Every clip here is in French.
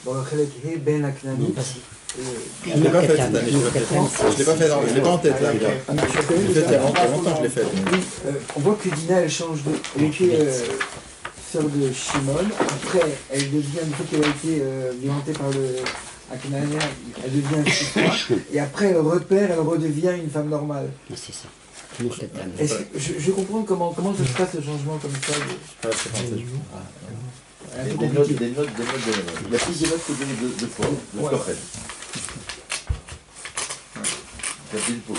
dans le Chelek He Ben Aknani. Je ne l'ai pas fait cette année, je ne l'ai pas en tête là. Peut-être il y a longtemps que je l'ai fait. Oui, on voit que Dina elle change de. Elle était sœur de Shimon, après elle devient, une fois qu'elle a été violentée par le Aknanien, elle devient Sifra, et après elle repère, elle redevient une femme normale. C'est ça. Je comprends comment ça se passe ce changement comme ça. Des notes. Il y a plus de notes que de fois, le Kohen. C'est une pause.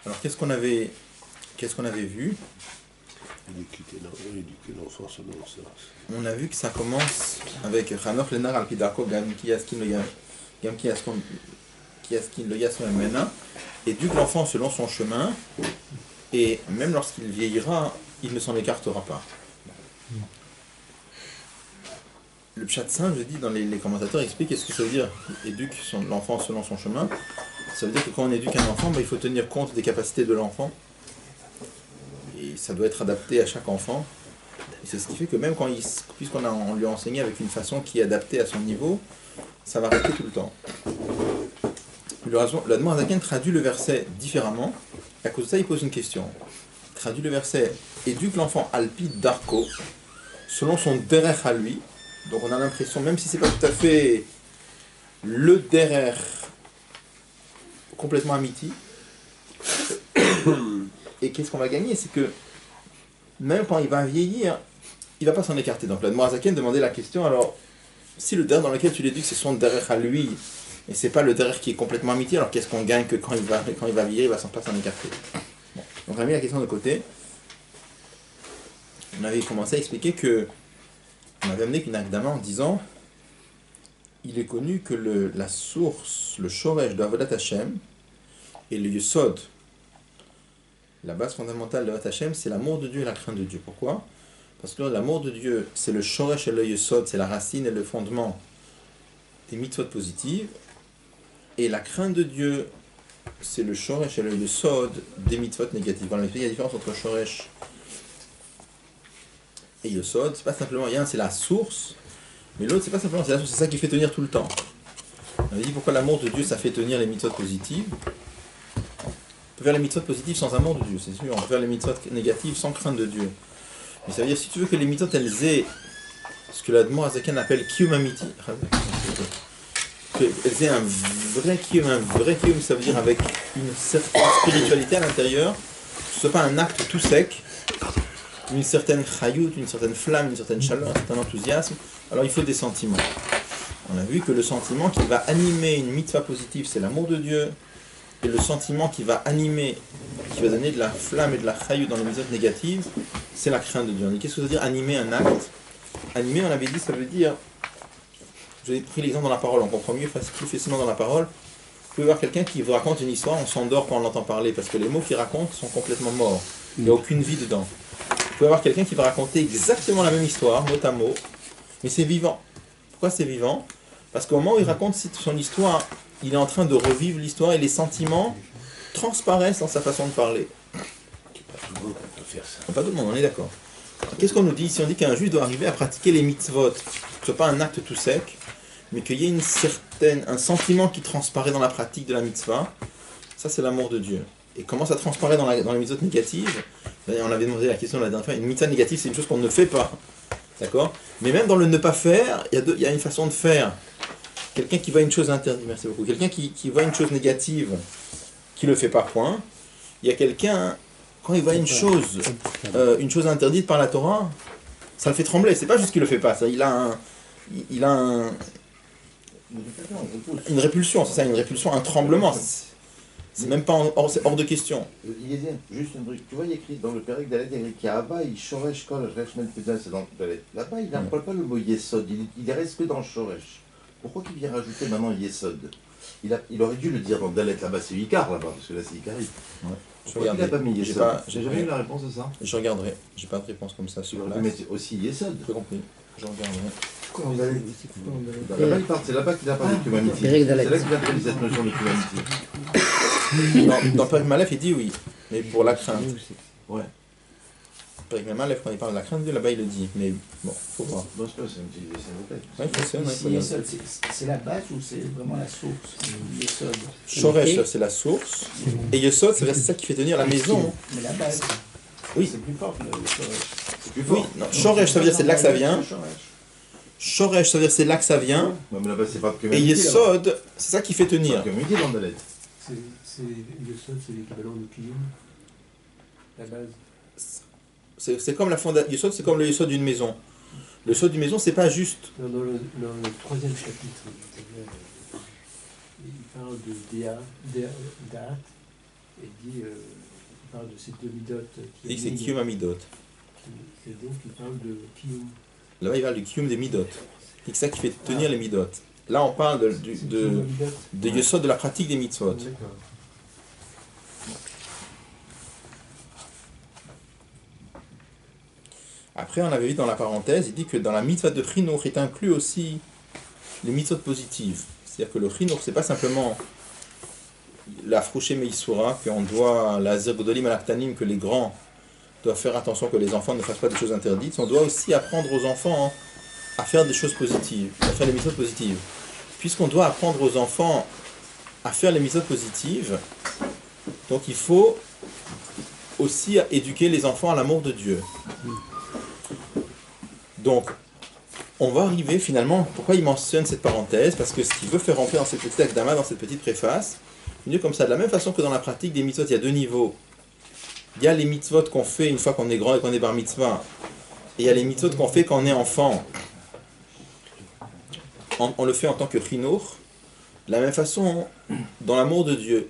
Alors qu'est-ce qu'on avait vu? On a vu que ça commence avec Hanoch Lenar al Pidako Gam Kiaskin le Yasson Mena, éduque l'enfant selon son chemin, et même lorsqu'il vieillira, il ne s'en écartera pas. Le Pshat Saint, je dis, dans les commentateurs, explique qu'est-ce que ça veut dire, éduque l'enfant selon son chemin. Ça veut dire que quand on éduque un enfant, il faut tenir compte des capacités de l'enfant. Et ça doit être adapté à chaque enfant. Et c'est ce qui fait que même puisqu'on lui a enseigné avec une façon qui est adaptée à son niveau, ça va rester tout le temps. L'Admor Azaken traduit le verset différemment. À cause de ça, il pose une question. Il traduit le verset « Éduque l'enfant alpi darko » selon son derech à lui. Donc on a l'impression, même si c'est pas tout à fait le derech complètement amiti, et qu'est-ce qu'on va gagner? C'est que même quand il va vieillir, il va pas s'en écarter. Donc l'Admor Azaken demandait la question, alors si le derech dans lequel tu l'éduques c'est son derech à lui, et c'est pas le derrière qui est complètement amitié, alors qu'est-ce qu'on gagne que quand il va vieillir, il va pas s'en écarter. Bon. Donc on a mis la question de côté. On avait commencé à expliquer que on avait amené une akdama en disant il est connu que la source, le shoresh de Avodat Hashem et le yesod, la base fondamentale de Avodat Hashem, c'est l'amour de Dieu et la crainte de Dieu. Pourquoi? Parce que l'amour de Dieu, c'est le shoresh et le yesod, c'est la racine et le fondement des mitzvot positives. Et la crainte de Dieu, c'est le shoresh et le yesod des mitzvot négatives. Dans les pays, il y a la différence entre shoresh et yesod. C'est pas simplement, il y a un c'est la source, mais l'autre c'est pas simplement c'est la source, c'est ça qui fait tenir tout le temps. On a dit pourquoi l'amour de Dieu ça fait tenir les mitzvot positives. On peut faire les mitzvot positives sans amour de Dieu, c'est sûr. On peut faire les mitzvot négatives sans crainte de Dieu. Mais ça veut dire si tu veux que les mitzvot elles aient ce que l'Admor Azaken appelle kiyum amiti, qu'elles aient un vrai kiyum, ça veut dire avec une certaine spiritualité à l'intérieur, que ce soit pas un acte tout sec, une certaine chayout, une certaine flamme, une certaine chaleur, un certain enthousiasme. Alors il faut des sentiments. On a vu que le sentiment qui va animer une mitzvah positive, c'est l'amour de Dieu, et le sentiment qui va animer, qui va donner de la flamme et de la chayout dans les mitzvahs négatives, c'est la crainte de Dieu. On dit qu'est-ce que ça veut dire animer un acte? Animer, on avait dit, ça veut dire, je vous ai pris l'exemple dans la parole, on comprend mieux plus facilement dans la parole. Vous pouvez voir quelqu'un qui vous raconte une histoire, on s'endort quand on l'entend parler, parce que les mots qu'il raconte sont complètement morts. Il n'y a aucune vie dedans. Vous pouvez avoir quelqu'un qui va raconter exactement la même histoire, mot à mot, mais c'est vivant. Pourquoi c'est vivant? Parce qu'au moment où il raconte son histoire, il est en train de revivre l'histoire et les sentiments transparaissent dans sa façon de parler. Pas tout le monde, on est d'accord. Qu'est-ce qu'on nous dit ici? On dit qu'un juif doit arriver à pratiquer les mitzvot, que ce soit pas un acte tout sec, mais qu'il y ait un sentiment qui transparaît dans la pratique de la mitzvah. Ça, c'est l'amour de Dieu. Et comment ça transparaît dans les mitzvot négatives? On avait demandé la question la dernière fois. Une mitzvah négative, c'est une chose qu'on ne fait pas. D'accord? Mais même dans le ne pas faire, il y a une façon de faire. Quelqu'un qui voit une chose interdite, merci beaucoup. Quelqu'un qui voit une chose négative, qui ne le fait pas point. Il y a quelqu'un, quand il voit une chose interdite par la Torah, ça le fait trembler. C'est pas juste qu'il le fait pas. Ça, il a une répulsion, c'est ça, une répulsion, un tremblement. C'est même pas hors de question. Juste un truc. Tu vois, il y a écrit dans le Pérec d'Alet, il y a écrit Abba, il shoresh kol reshmen pedal, c'est dans Dalet. Là-bas, il n'emploie pas le mot yesod, il reste que dans le shoresh. Pourquoi qu'il vient rajouter maintenant yesod? Il aurait dû le dire dans Dalet, là-bas, c'est Icar, là-bas, parce que là, c'est Icari. Ouais. Pourquoi il n'a pas mis yesod? J'ai jamais eu la réponse à ça. Je regarderai, j'ai pas de réponse comme ça sur place. Mais aussi yesod. J'ai compris, je regarderai. Là-bas, il part, c'est là-bas qu'il a parlé de humanité. C'est là qu'il a pris cette notion de humanité. Dans le Père Malef, il dit oui. mais pour la crainte. Ouais. Avec même Aleph, quand il parle de la crainte de Dieu, là-bas il le dit. Mais bon, faut voir. Bon, c'est pas, c'est un petit s'il vous plaît. Ouais, il faut essayer, Ici, Yesod, c'est la base ou c'est vraiment la source? Yesod. Shoresh, c'est la source. Et Yesod, c'est ça qui fait tenir la maison. Mais la base. Oui. C'est plus fort que le Shoresh. C'est plus Oui, fort. non, Shoresh, ça veut dire c'est de là que ça vient. Shoresh, ça veut dire c'est là que ça vient. Ouais, mais là-bas, c'est pas que Et Yesod, c'est ça qui fait C'est pas tenir. que midi dans la lettre. C'est Yesod, c'est l'équivalent de Kiyum, la base. C'est comme la fondation. Yesod, c'est comme le Yesod d'une maison. Le Yesod d'une maison, c'est pas juste. Dans le troisième chapitre, il parle de Da'at, et il dit, il parle de ces deux midotes. Il dit que c'est Kiyum Amidot. Et donc il parle de Kiyum. Là-bas, il parle du Kiyum des Midot. C'est ça qui fait tenir les Midot. Là, on parle de Yesod de la pratique des mitzvot. D'accord. Après, on avait vu dans la parenthèse, il dit que dans la mitzvah de Chinour est inclus aussi les mitzvot positives. C'est-à-dire que le Chinour, c'est pas simplement la Frouché Meisura, qu'on doit, la Zergodolim Alaktanim, que les grands doivent faire attention que les enfants ne fassent pas des choses interdites. On doit aussi apprendre aux enfants à faire des choses positives, à faire les mitzvot positives. Puisqu'on doit apprendre aux enfants à faire les mitzvot positives, donc il faut aussi éduquer les enfants à l'amour de Dieu. Donc, on va arriver finalement, pourquoi il mentionne cette parenthèse? Parce que ce qu'il veut faire rentrer dans cette petite akdama, dans cette petite préface, il dit comme ça, de la même façon que dans la pratique des mitzvot, il y a deux niveaux. Il y a les mitzvot qu'on fait une fois qu'on est grand et qu'on est bar mitzvah, et il y a les mitzvot qu'on fait quand on est enfant. On le fait en tant que chinour. De la même façon, dans l'amour de Dieu,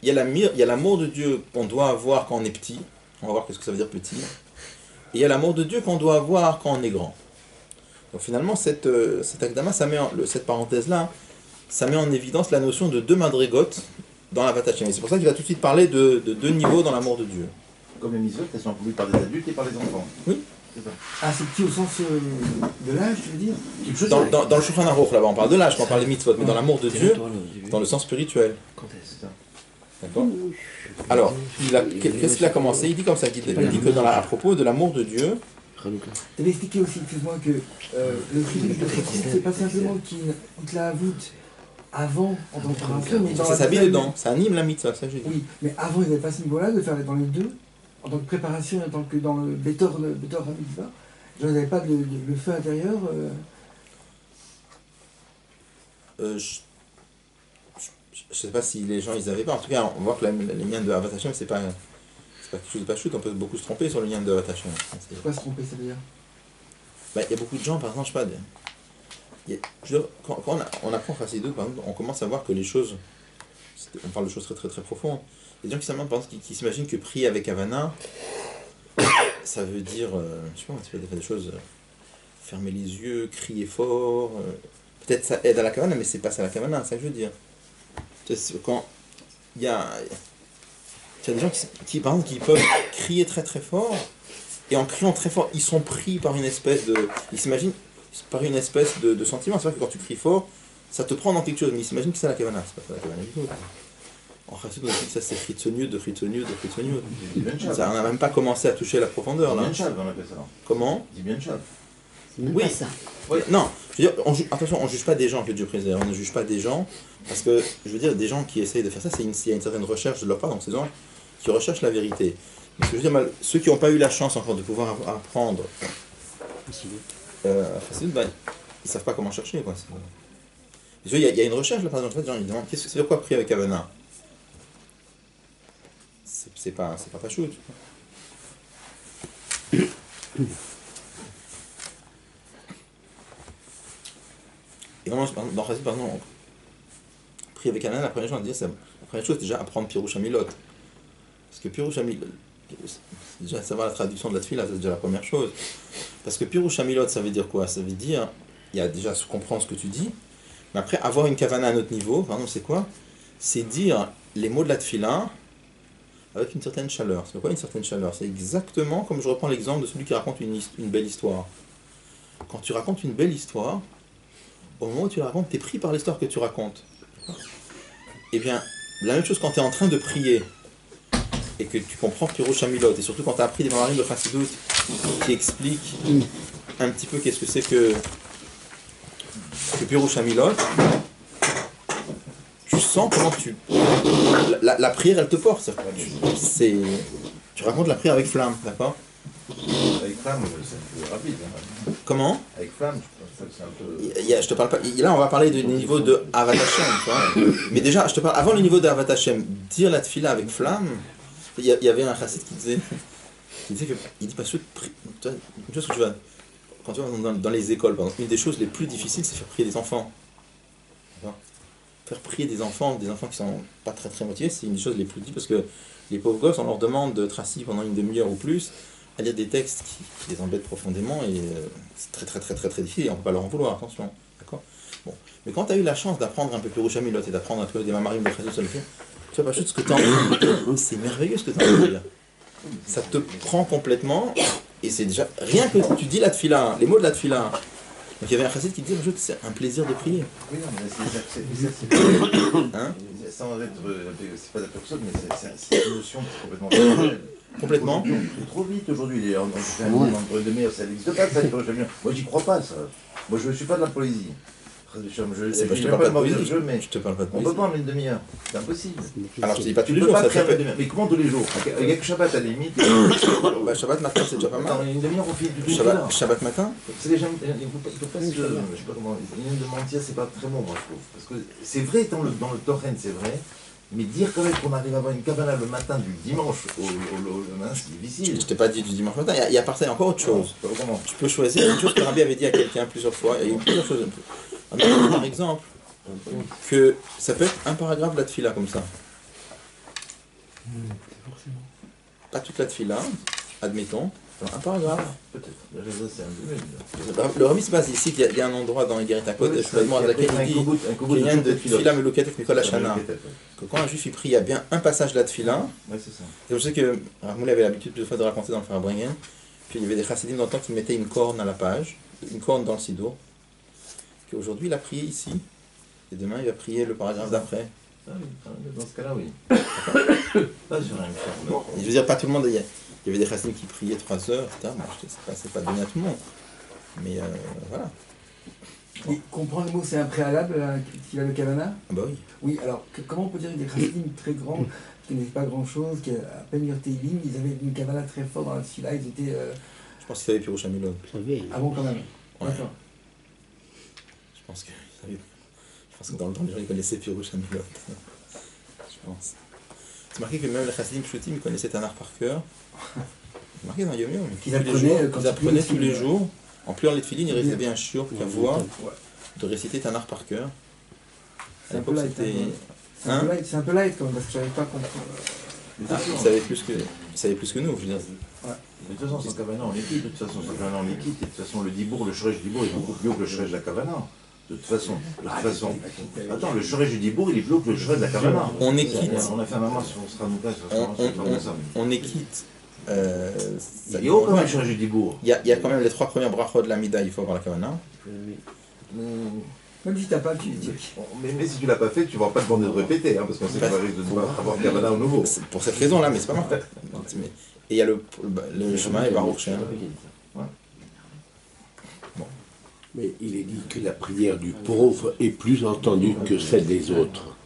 il y a l'amour de Dieu qu'on doit avoir quand on est petit. On va voir qu'est-ce que ça veut dire petit. Et il y a l'amour de Dieu qu'on doit avoir quand on est grand. Donc finalement, cet akdama, cette parenthèse-là, ça met en évidence la notion de deux madrigotes dans la Vat Hashem. Et c'est pour ça qu'il va tout de suite parler de deux niveaux dans l'amour de Dieu. Comme les mitzvot, elles sont accomplies par des adultes et par les enfants. Oui. C'est ça. Ah, c'est petit au sens de l'âge, tu veux dire? Quelque chose Dans le Shulchan Aruch, là-bas, on parle de l'âge, quand on parle des mitzvot, mais dans l'amour de Dieu, dans le sens spirituel. C'est ça. D'accord? Alors, qu'est-ce qu'il a commencé? Il dit comme ça, il dit que à propos de l'amour de Dieu, Tu avais expliqué aussi, excuse-moi, que le tribut de Chassid, c'est pas simplement qu'il te la avoute avant en tant que préparation, mais dans ça la s'habille deuxième- dedans, ça anime la mitzvah, ça je dis. Oui, mais avant, il n'y avait pas ce niveau-là de faire dans les deux, en tant que préparation, en tant que dans le Betor HaMitzvah. Je n'avais pas le feu intérieur. Je sais pas si les gens ils avaient pas. En tout cas, on voit que les liens de Avat Hashem, c'est pas quelque chose de pas chute. On peut beaucoup se tromper sur le lien de Avat Hashem. C'est quoi se tromper, ça veut dire? Bah, il y a beaucoup de gens, par exemple, je sais pas. Quand on apprend Chassidut, par exemple, on commence à voir que les choses. On parle de choses très très très profondes. Il y a des gens qui s'imaginent que prier avec Havana, ça veut dire, je sais pas, tu fais des choses, fermer les yeux, crier fort. Peut-être ça aide à la Kavana, mais c'est pas ça la Kavana, c'est ça que je veux dire. Quand il y a des gens qui, par exemple, qui peuvent crier très très fort, et en criant très fort, ils sont pris par une espèce de. Ils s'imaginent par une espèce de sentiment. C'est vrai que quand tu cries fort, ça te prend dans quelque chose, mais ils s'imaginent que c'est la Kavana. C'est pas ça la Kavana du tout. En Chassidut, on dit que ça c'est Chitsoniut de Chitsoniut de Chitsoniut. Ça, on n'a même pas commencé à toucher la profondeur là. Bien chav, on appelle ça. Comment? Dis bien chav. Oui. Non, je veux dire, attention, on ne juge pas des gens que Dieu préserve, on ne juge pas des gens, parce que, je veux dire, des gens qui essayent de faire ça, il y a une certaine recherche de leur part, donc ces gens qui recherchent la vérité. Mais ce que je veux dire, ceux qui n'ont pas eu la chance encore de pouvoir apprendre Chassidut, bah, ils ne savent pas comment chercher, quoi. Il y a une recherche là, par exemple, les gens ils demandent, c'est de quoi prier avec Havana? C'est pas shoot. Et vraiment, dans Chassidut, par exemple, prier avec Havana, la première chose à dire, la première chose, c'est déjà apprendre Pirouch Hamilot. Parce que Pirouch Hamilot, déjà savoir la traduction de la tefila, c'est déjà la première chose. Parce que Pirouch Hamilot, ça veut dire quoi? Ça veut dire, il y a déjà comprendre ce que tu dis, mais après, avoir une kavana à notre niveau, par exemple, c'est quoi? C'est dire les mots de la tefila avec une certaine chaleur. C'est quoi une certaine chaleur? C'est exactement comme je reprends l'exemple de celui qui raconte une belle histoire. Quand tu racontes une belle histoire, au moment où tu la racontes, tu es pris par l'histoire que tu racontes. Eh bien, la même chose quand tu es en train de prier et que tu comprends Pirouche Hamilot, et surtout quand tu as appris des mamarim de Chassidut qui expliquent un petit peu qu'est-ce que c'est que Pirouche Hamilot, tu sens comment la prière elle te porte. Tu racontes la prière avec flamme, d'accord? Avec flamme, c'est un peu rapide. Hein. Comment? Avec flamme, je pense que c'est un peu. Je te parle pas. Là, on va parler du niveau de Avat Hashem, tu vois. Mais déjà, je te parle avant le niveau de Avat Hashem. Dire la tefila avec flamme. Il y avait un chassid qui disait que il dit pas sûr une chose que tu vas quand tu vas dans les écoles, par exemple, une des choses les plus difficiles, c'est faire prier des enfants. Faire prier des enfants qui sont pas très très motivés, c'est une des choses les plus difficiles parce que les pauvres gosses, on leur demande de tracer pendant une demi-heure ou plus à lire des textes qui les embêtent profondément et c'est très très très très très difficile et on peut pas leur en vouloir, attention, d'accord. Bon, mais quand tu as eu la chance d'apprendre un peu Pirouche Hamilot et d'apprendre un peu des mamarim de Chassidut Solfi, tu vois pas juste ce que tu as envie de dire, c'est merveilleux ce que tu as envie de dire. Ça te prend complètement et c'est déjà rien que tu dis la tefila, les mots de la tefila. Donc il y avait un chassid qui disait c'est un plaisir de prier. Oui, non, mais Hein? sans être. C'est pas la personne, mais c'est une notion complètement personnelle. Complètement. C'est trop vite aujourd'hui. On fait un livre entre une demi-heure, ça n'existe pas, ça. Moi, j'y crois pas, ça. Moi, je ne suis pas de la poésie. Je te parle pas de poésie. Je te parle pas de On poésie. peut pas en une demi-heure. C'est impossible. Alors je te dis pas tous Tu les peux jours, pas ça créer fait. une demi-heure. Mais comment tous les jours? Il n'y a que Shabbat à la limite. Bah, Shabbat matin, c'est déjà pas mal. Attends, une demi-heure, on finit tout là. Shabbat matin. C'est déjà. Il faut pas se. Je sais pas comment. De mentir, c'est pas très bon, moi, je trouve. Parce que c'est vrai dans le Torren, c'est vrai. Mais dire quand même qu'on arrive à avoir une cabana le matin du dimanche au matin, c'est difficile. Je t'ai pas dit du dimanche matin, il y a par ça, il y a encore autre chose. Comment? Tu peux choisir une chose que Rabbi avait dit à quelqu'un plusieurs fois, il y a eu plusieurs choses. Par exemple, que ça peut être un paragraphe de la tefila comme ça. Pas toute la tefila, admettons, un paragraphe. Peut-être. Le Rabbi se base ici qu'il y a un endroit dans Égeret HaKodesh, je me demande à laquelle il dit qu'il y a une de tefila meluketet mikol hashana. Que quand un juif il prie, il y a bien un passage de la tefila. Oui, c'est ça. Et je sais que Ramoul avait l'habitude plusieurs fois de raconter dans le Farbringen. Puis il y avait des chassidim dans le temps qui mettaient une corne à la page, une corne dans le sidour. Qu'aujourd'hui il a prié ici, et demain il va prier le paragraphe d'après. Ah oui, dans ce cas-là, oui. Pas sur un forme. Et je veux dire, pas tout le monde. Il y avait des chassidim qui priaient 3 heures, etc. Moi, c'est pas donné à tout le monde. Mais voilà. Et comprendre le mot, c'est un préalable qu'il a le Kavana? Ah bah oui. Oui, alors comment on peut dire que des chassidim très grands, qui n'avaient pas grand-chose, qui à peine lire Teilim, ils avaient une Kavana très forte dans la tefila, ils étaient... Je pense qu'ils savaient Pirouche Hamilot. Ah bon, quand même. Ouais. D'accord. Je pense que dans le temps, les gens ils connaissaient Pirouche Hamilot. Je pense. C'est marqué que même les chassidim pshutim connaissaient Tanakh par cœur. C'est marqué dans Yom Yom. Qu'ils apprenaient Tous les jours. En pliant les tefilines, ils récisaient un shiur, qu'à voix, de réciter Tanakh par cœur. À l'époque, c'était. Hein? C'est un peu light quand même, parce que je n'avais pas compris. Ils savaient plus que nous, je veux dire. Ouais. De toute façon, sans Kavana, on les quitte. De toute façon, sans Kavana, on les quitte. Et de toute façon, le Dibour, le Shoresh du Dibour est beaucoup plus haut que le Shoresh de la Kavana. De toute façon. Attends, le Shoresh du Dibour, il est plus haut que le Shoresh de la Kavana. On est quitte. On a fait un maman sur Sranouka, sur On est quitte. Il est haut quand même le Shoresh du Dibour. Il y a quand même les 3 premières brachot de la Mida, il faut avoir la Kavana. Même si tu n'as pas, tu Mais si tu l'as pas fait, tu ne vas pas te demander de répéter, hein, parce qu'on sait qu'on risque de ne pas avoir Kavana au nouveau. C'est pour cette raison-là, mais c'est pas mal. Et il y a le chemin et Baruch Shem. Mais il est dit que la prière du pauvre est plus entendue que celle des autres.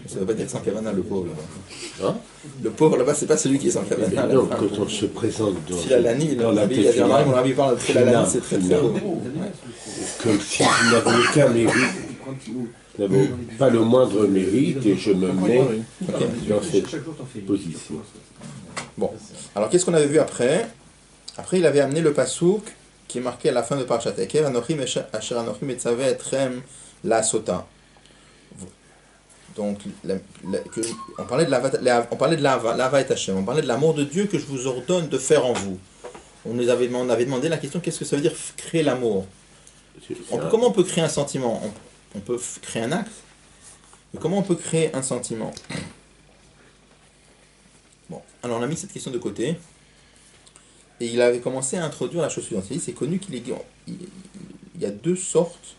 Ça ne veut pas dire sans Kavana, le pauvre là-bas. Hein? Le pauvre là-bas, c'est pas celui qui est sans Kavana. Non, quand on se présente Filalani, dans la il y a des remarques, mon rabbi parle de Filalani, c'est très très haut. que si je n'avais aucun mérite, je n'avais pas le moindre mérite et je me mets dans cette position. Bon, alors qu'est-ce qu'on avait vu après? Après, il avait amené le pasouk qui est marqué à la fin de Parashat Ekev, Anochim asher Anochim etzavé etrem la sota. Donc, on parlait de l'ava et Hashem, on parlait de l'amour de Dieu que je vous ordonne de faire en vous. On avait demandé la question, qu'est-ce que ça veut dire créer l'amour? Comment on peut créer un sentiment? On peut créer un acte, mais comment on peut créer un sentiment? Bon, alors on a mis cette question de côté, et il avait commencé à introduire la chose suivante. C'est connu qu'il y a 2 sortes.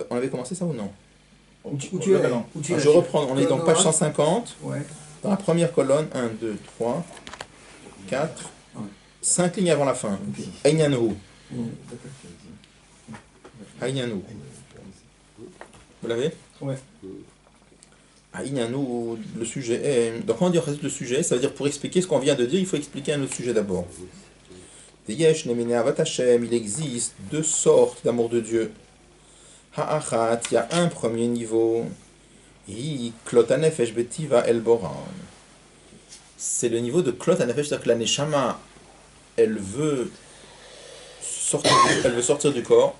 On avait commencé ça ou non? Où tu es Je reprends, on est donc page 150. Ouais. Dans la première colonne, 1, 2, 3, 4, 5 lignes avant la fin. Aïnyanou. Aïnyanou. Vous l'avez? Ouais. Aïnyanou, le sujet est... Donc quand on dit le sujet, ça veut dire pour expliquer ce qu'on vient de dire, il faut expliquer un autre sujet d'abord. Il existe deux sortes d'amour de Dieu. Ha'achat, il y a un premier niveau. C'est le niveau de Klot Hanefesh, c'est-à-dire que la Neshama, elle veut sortir du corps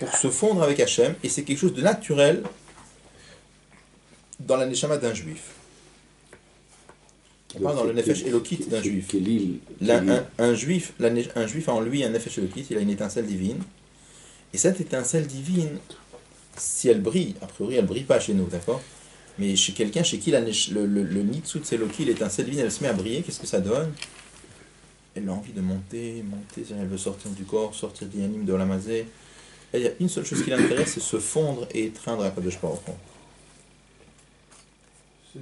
pour se fondre avec Hachem, et c'est quelque chose de naturel dans la Neshama d'un juif. On parle dans le Nefesh Elokit d'un juif. Un juif a en lui un Nefesh Elokit, il a une étincelle divine, et cette étincelle divine, si elle brille, a priori elle ne brille pas chez nous, d'accord? Mais chez quelqu'un chez qui le Nitsut Seloki, l'étincelle divine, elle se met à briller, qu'est-ce que ça donne? Elle a envie de monter, elle veut sortir du corps, sortir d'Yanim, de Olamazé. Il y a une seule chose qui l'intéresse, c'est se fondre et étreindre à Kadosh Baruch Hu.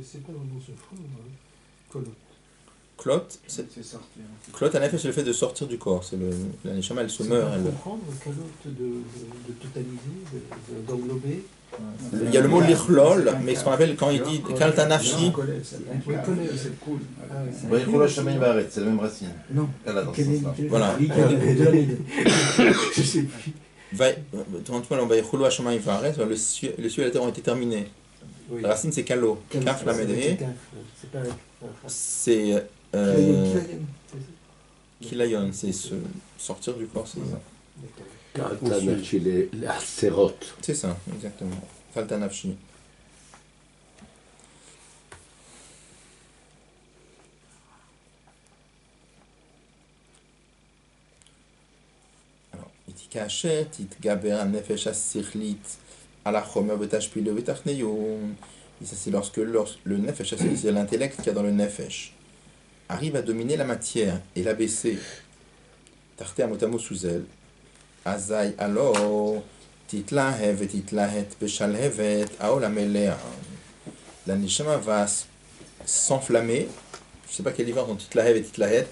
C'est pas vraiment se fondre, Kolot. Klot, c'est Klot en effet, c'est le fait de sortir du corps. C'est la Neshama, elle se meurt. C'est comprendre, Kolot, de totaliser, d'englober. Il y a le mot l'ichlol, mais ce qu'on appelle quand il dit kaltanafshi. C'est cool. C'est la même racine. Non. Voilà. Je sais plus. Le ciel et la terre ont été terminés. La racine c'est kalo. Kaf la médé. C'est kilayon, c'est sortir du corps. C'est ça, exactement. Kaltanafshi. Kashet, Itgaber, Nefesh Asichlit, Alachomer, Betashpilo, Betachneyum. Et ça, c'est lorsque le Nefesh Asichlit, c'est l'intellect qu'il y a dans le Nefesh, arrive à dominer la matière et l'abaisser. Tarte Amotamo Souzel, Azai, alors, Titlahev, Titlahet, Beshalhevet, Aolamelea. La Neshama va s'enflammer. Je ne sais pas quelle différence entre Titlahev et Titlahet.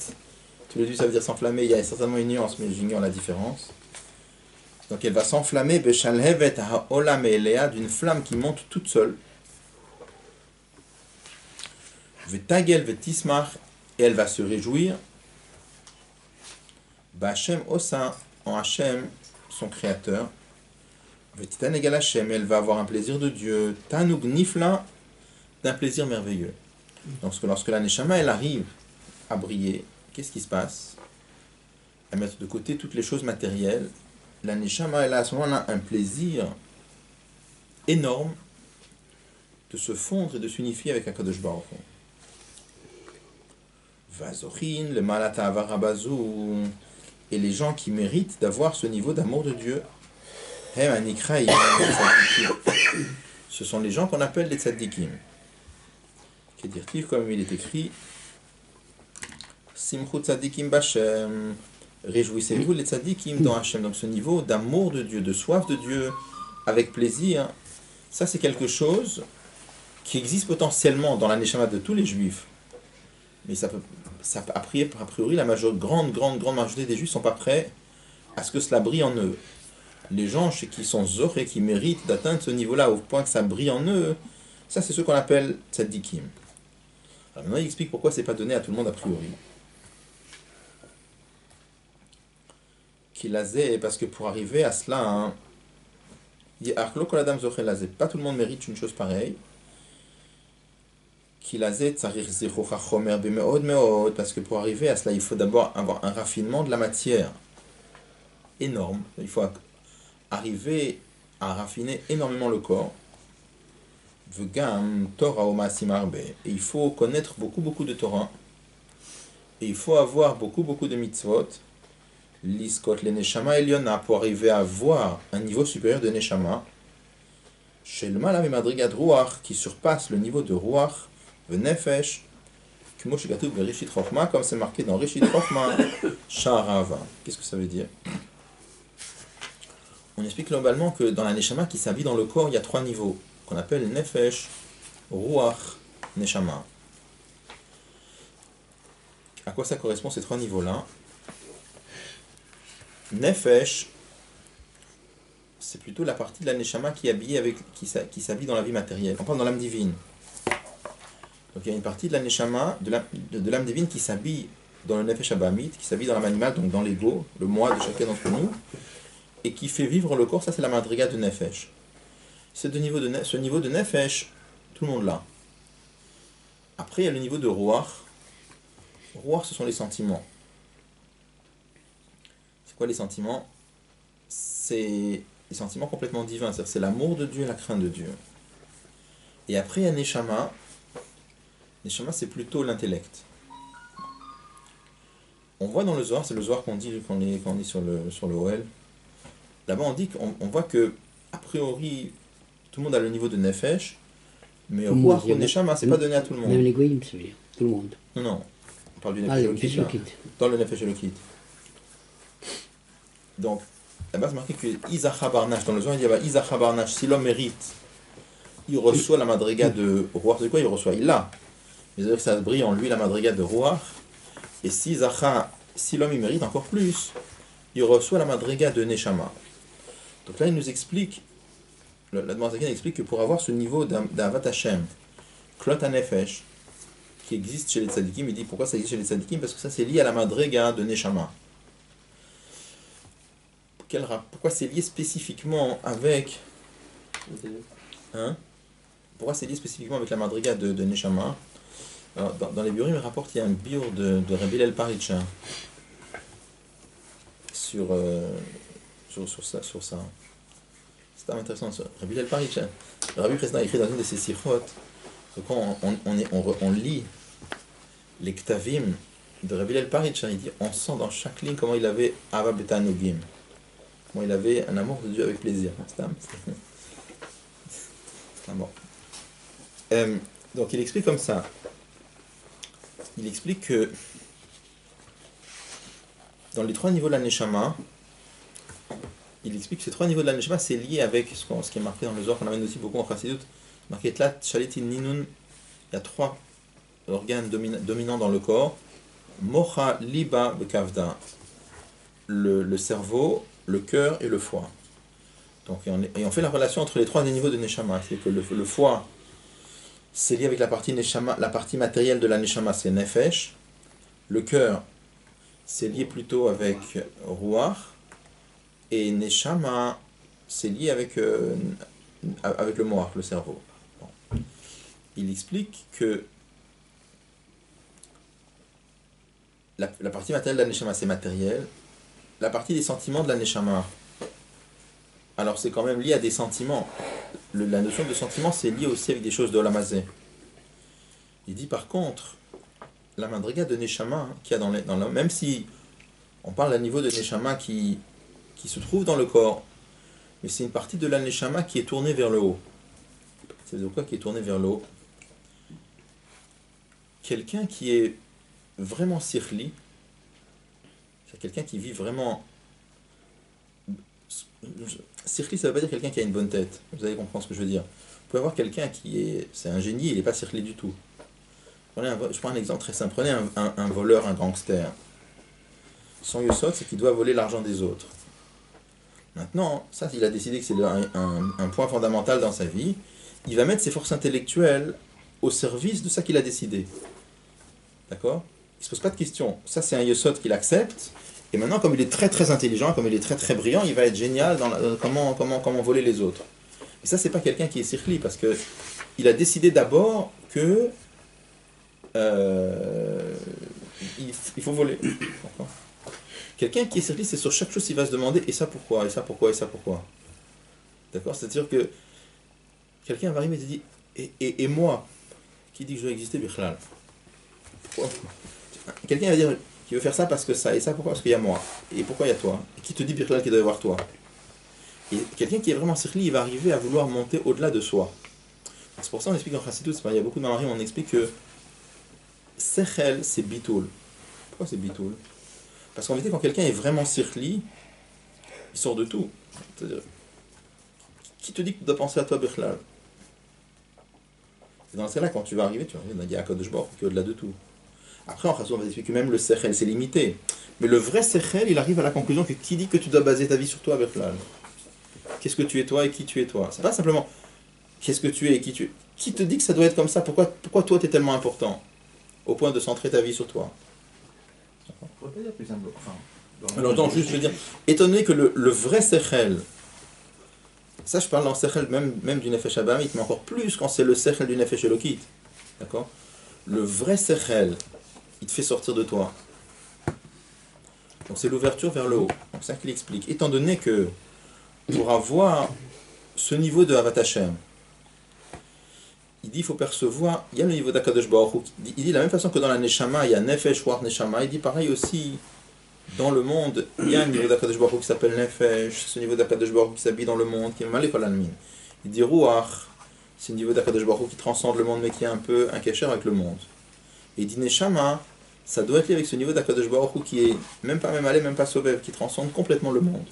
Tous les deux, ça veut dire s'enflammer. Il y a certainement une nuance, mais j'ignore la différence. Donc elle va s'enflammer, d'une flamme qui monte toute seule. Vetagel vetismach, et elle va se réjouir. Bachem osa, en Hachem, son créateur. Vetitan egal Hachem, elle va avoir un plaisir de Dieu. Tanug nifla, d'un plaisir merveilleux. Donc lorsque la Neshama, elle arrive à briller, qu'est-ce qui se passe? À mettre de côté toutes les choses matérielles. La Neshama, elle a à ce moment-là un plaisir énorme de se fondre et de s'unifier avec HaKadosh Baruch Hu. Vazochin, le Malata Avarabazou, et les gens qui méritent d'avoir ce niveau d'amour de Dieu, ce sont les gens qu'on appelle les tzaddikim. Qu'est-ce comme il est écrit, Simchut tzaddikim Bashem. Réjouissez-vous les tzaddikim dans Hachem. Donc ce niveau d'amour de Dieu, de soif de Dieu, avec plaisir, ça c'est quelque chose qui existe potentiellement dans la neshama de tous les juifs. Mais a priori, la grande majorité des juifs ne sont pas prêts à ce que cela brille en eux. Les gens chez qui sont zorés, qui méritent d'atteindre ce niveau-là au point que ça brille en eux, ça c'est ce qu'on appelle tzaddikim. Alors maintenant il explique pourquoi c'est pas donné à tout le monde a priori. Parce que pour arriver à cela, pas tout le monde mérite une chose pareille. Parce que pour arriver à cela, il faut d'abord avoir un raffinement de la matière énorme. Il faut arriver à raffiner énormément le corps. Et il faut connaître beaucoup de Torah. Et il faut avoir beaucoup de mitzvot. L'iskot le neshama eliona, pour arriver à avoir un niveau supérieur de neshama, chez le malam et madrigat ruach, qui surpasse le niveau de ruach, le nefesh, comme c'est marqué dans Rishit Chochma, Sharava. Qu'est-ce que ça veut dire? On explique globalement que dans la neshama qui s'habille dans le corps, il y a trois niveaux, qu'on appelle nefesh, ruach neshama. À quoi ça correspond ces trois niveaux-là? Nefesh, c'est plutôt la partie de la neshama qui s'habille dans la vie matérielle. On parle dans l'âme divine. Donc il y a une partie de la neshama, de l'âme divine qui s'habille dans le nefesh abamit, qui s'habille dans l'âme animale, donc dans l'ego, le moi de chacun d'entre nous, et qui fait vivre le corps. Ça, c'est la madriga de nefesh. Ce niveau de nefesh, tout le monde l'a. Après, il y a le niveau de ruach. Ruach, ce sont les sentiments. C'est quoi les sentiments? C'est des sentiments complètement divins, c'est-à-dire c'est l'amour de Dieu et la crainte de Dieu. Et après, il y a neshama. Neshama, c'est plutôt l'intellect. On voit dans le Zohar, c'est le Zohar qu'on dit quand on est sur le OL. Là-bas, on voit que, a priori, tout le monde a le niveau de nefesh, mais ruach ou neshama, c'est pas donné à tout le monde. Même les goïms, ça veut dire tout le monde. Non, on parle du nefesh elokit. Dans le nefesh elokit. Donc, là-bas, c'est marqué que Isacha Barnash, dans le Zohar, il y a Isacha Barnash, si l'homme mérite, il reçoit la madriga de ruach. C'est quoi il reçoit? Il l'a. Mais c'est-à-dire que ça brille en lui la madriga de ruach. Et si l'homme il mérite encore plus, il reçoit la madriga de neshama. Donc là, il nous explique, l'Admor Zaken explique que pour avoir ce niveau d'Avat Hashem, Klot HaNefesh, qui existe chez les tzadikim, il dit pourquoi ça existe chez les tzadikim? Parce que ça c'est lié à la madriga de neshama. Pourquoi c'est lié spécifiquement avec... Pourquoi c'est lié spécifiquement avec la madriga de neshama? Alors, dans les biurim, il rapporte qu'il y a un biur de Rabbi Hillel Paritcha sur ça. C'est intéressant. Rabbi Hillel Paritcha. Le Rabbi précédent a écrit dans une de ses sikhot que quand on lit les ktavim de Rabbi Hillel Paritcha, il dit on sent dans chaque ligne comment il avait Ava Betanogim. Comment il avait un amour de Dieu avec plaisir. C'est un bon. Donc il explique comme ça. Il explique que dans les trois niveaux de la neshama, il explique que ces trois niveaux de la neshama, c'est lié avec ce qui est marqué dans le Zohar, qu'on amène aussi beaucoup en Chassidut, marqué Tlat, Shalitin, Ninun. Il y a trois organes dominants dans le corps. Mocha, Liba, Bekavda. Le cerveau, le cœur et le foie. Donc, et on fait la relation entre les trois niveaux de neshama. C'est que le foie, c'est lié avec la partie neshama, la partie matérielle de la neshama, c'est nefesh. Le cœur, c'est lié plutôt avec ruach. Et neshama, c'est lié avec le moach, le cerveau. Bon. Il explique que la partie matérielle de la neshama, c'est matériel. La partie des sentiments de la neshama, alors c'est quand même lié à des sentiments. La notion de sentiment, c'est lié aussi avec des choses de l'amazé. Il dit par contre, la madriga de neshama, qu'il y a même si on parle d'un niveau de neshama qui se trouve dans le corps, mais c'est une partie de la neshama qui est tournée vers le haut. C'est de quoi qui est tournée vers le haut? Quelqu'un qui est vraiment sirli, c'est quelqu'un qui vit vraiment... Sirli, ça ne veut pas dire quelqu'un qui a une bonne tête. Vous allez comprendre ce que je veux dire. Vous pouvez avoir quelqu'un c'est un génie, il n'est pas sirli du tout. Je prends un exemple très simple. Prenez un voleur, un gangster. Son yosod, c'est qu'il doit voler l'argent des autres. Maintenant, ça, il a décidé que c'est un point fondamental dans sa vie. Il va mettre ses forces intellectuelles au service de ça qu'il a décidé. D'accord? Il ne se pose pas de questions. Ça, c'est un yosod qu'il accepte. Et maintenant, comme il est très très intelligent, comme il est très très brillant, il va être génial dans comment voler les autres. Et ça, c'est pas quelqu'un qui est sirli, parce que il a décidé d'abord que il faut voler. Quelqu'un qui est sirli, c'est sur chaque chose, il va se demander et ça pourquoi, et ça pourquoi, et ça pourquoi. D'accord? C'est-à-dire que quelqu'un va arriver et te dit et moi, qui dit que je dois exister, Bichlal? Quelqu'un va dire qui veut faire ça parce que ça, et ça pourquoi? Parce qu'il y a moi. Et pourquoi il y a toi? Et qui te dit Bichlal qu'il doit y avoir toi? Et quelqu'un qui est vraiment sirli, il va arriver à vouloir monter au-delà de soi. C'est pour ça qu'on explique en Chassidut, il y a beaucoup de mamarim, on explique que Sechel, c'est bitoul. Pourquoi c'est bitoul? Parce qu'en vérité, quand quelqu'un est vraiment sirli, il sort de tout. C'est-à-dire, qui te dit que tu dois penser à toi, Bichlal? Et dans ce cas-là, quand tu vas arriver, il y a Akadosh Baruch Hu qui est au-delà de tout. Après, en Chasson, on va expliquer que même le Sechel, c'est limité. Mais le vrai Sechel, il arrive à la conclusion que qui dit que tu dois baser ta vie sur toi, Berklal? Qu'est-ce que tu es toi et qui tu es toi? C'est pas simplement qu'est-ce que tu es et qui tu es. Qui te dit que ça doit être comme ça? Pourquoi toi, tu es tellement important au point de centrer ta vie sur toi? Pourquoi pas dire plus simple? Alors, attends, juste, je veux dire, étant donné que le vrai Sechel, ça je parle dans le Sechel même du Nefesh Abahamit, mais encore plus quand c'est le Sechel du Nefesh Elokit. D'accord? Le vrai Sechel, il te fait sortir de toi. Donc c'est l'ouverture vers le haut. Donc c'est ça qu'il explique. Étant donné que pour avoir ce niveau de Avat Hashem, il dit il faut percevoir, il y a le niveau d'Akadosh Baruch Hu. Il dit de la même façon que dans la Neshama, il y a Nefesh, Ruach, Neshama. Il dit pareil aussi, dans le monde, il y a un niveau d'Akadosh Baruch Hu qui s'appelle Nefesh, ce niveau d'Akadosh Baruch Hu qui s'habille dans le monde, qui est mal école almin. Il dit Ruach, c'est le niveau d'Akadosh Baruch Hu qui transcende le monde mais qui est un peu un kécher avec le monde. Et il dit Neshama, ça doit être lié avec ce niveau d'Akadosh Baruch Hu qui est même pas allé, même pas sauvé, qui transcende complètement le monde.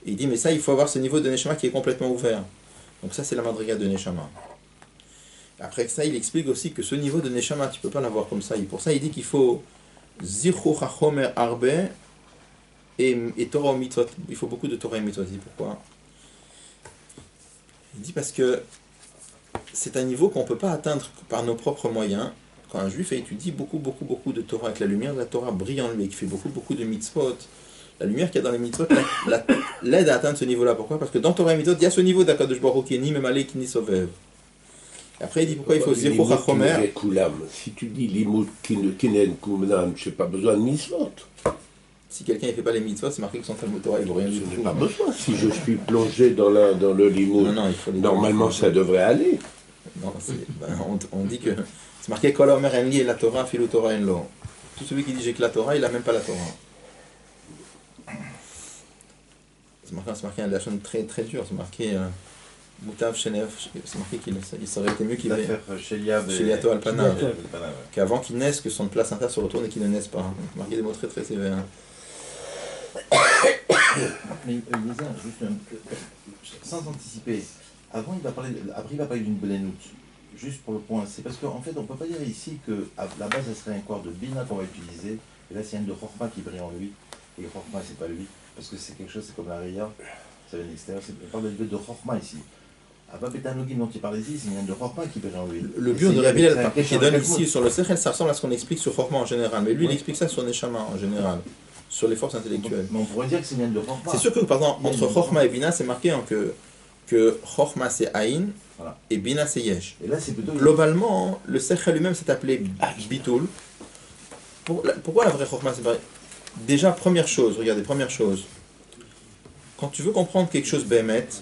Et il dit mais ça il faut avoir ce niveau de Neshama qui est complètement ouvert. Donc ça c'est la madriga de Neshama. Après ça il explique aussi que ce niveau de Neshama tu peux pas l'avoir comme ça. Et pour ça il dit qu'il faut Zichur HaChomer Arbe et Torah ou Mitzvot. Il faut beaucoup de Torah et Mitzvot. Il dit pourquoi? Il dit parce que c'est un niveau qu'on ne peut pas atteindre par nos propres moyens. Quand un juif étudie beaucoup de Torah, avec la lumière de la Torah brille en lui, qui fait beaucoup de mitzvot, la lumière qu'il y a dans les mitzvot l'aide à atteindre ce niveau-là. Pourquoi? Parce que dans Torah et mitzvot, il y a ce niveau d'Akadosh Baruch Hu qui est ni Memalek ni Sovev. Après, il dit pourquoi il faut Zichur HaChomer. Si tu dis Limut Kinen Kumnam, je n'ai pas besoin de mitzvot. Si quelqu'un ne fait pas les mitzvot, c'est marqué que son Talmud Torah, il ne vaut rien du Je n'ai tout. pas besoin. Si je suis plongé dans le Limut, Il faut les normalement ça devrait aller. Non, on dit que c'est marqué Kol Omer En Li et la Torah, Filu Torah En Lo. Tout celui qui dit j'ai que la Torah, il n'a même pas la Torah. C'est marqué un lachon très très dur. C'est marqué Moutav Shenev. C'est marqué qu'il serait été mieux qu'il ait Sheliato Alpana. Qu'avant qu'il naisse, que son place interne se retourne et qu'il ne naisse pas. C'est marqué des mots très très sévères. Mais Eliezer, sans anticiper, avant il va parler d'une Blénout, juste pour le point, c'est parce qu'en fait on ne peut pas dire ici que à la base ça serait un corps de Bina qu'on va utiliser, et là c'est un de Chorma qui brille en lui, et Chorma c'est pas lui, parce que c'est quelque chose, c'est comme la Ria, ça vient de l'extérieur, on parle de Chorma ici. Abba Betanogim dont il parle ici, c'est un de Chorma qui brille en lui. Le bio de Rabbi qui donne ici sur le Sechel, ça ressemble à ce qu'on explique sur Chorma en général, mais lui il explique ça sur Neshama en général. Sur les forces intellectuelles. Mais on pourrait dire que c'est bien de Chorma. C'est sûr que par exemple, entre Chorma et Bina, c'est marqué que Chorma c'est Aïn voilà. Et Bina c'est Yesh. Et là, c'est plutôt... Globalement, le Sechel lui-même s'est appelé Bitul. Pourquoi la vraie Chorma c'est pareil? Déjà, première chose, quand tu veux comprendre quelque chose Bémet, tu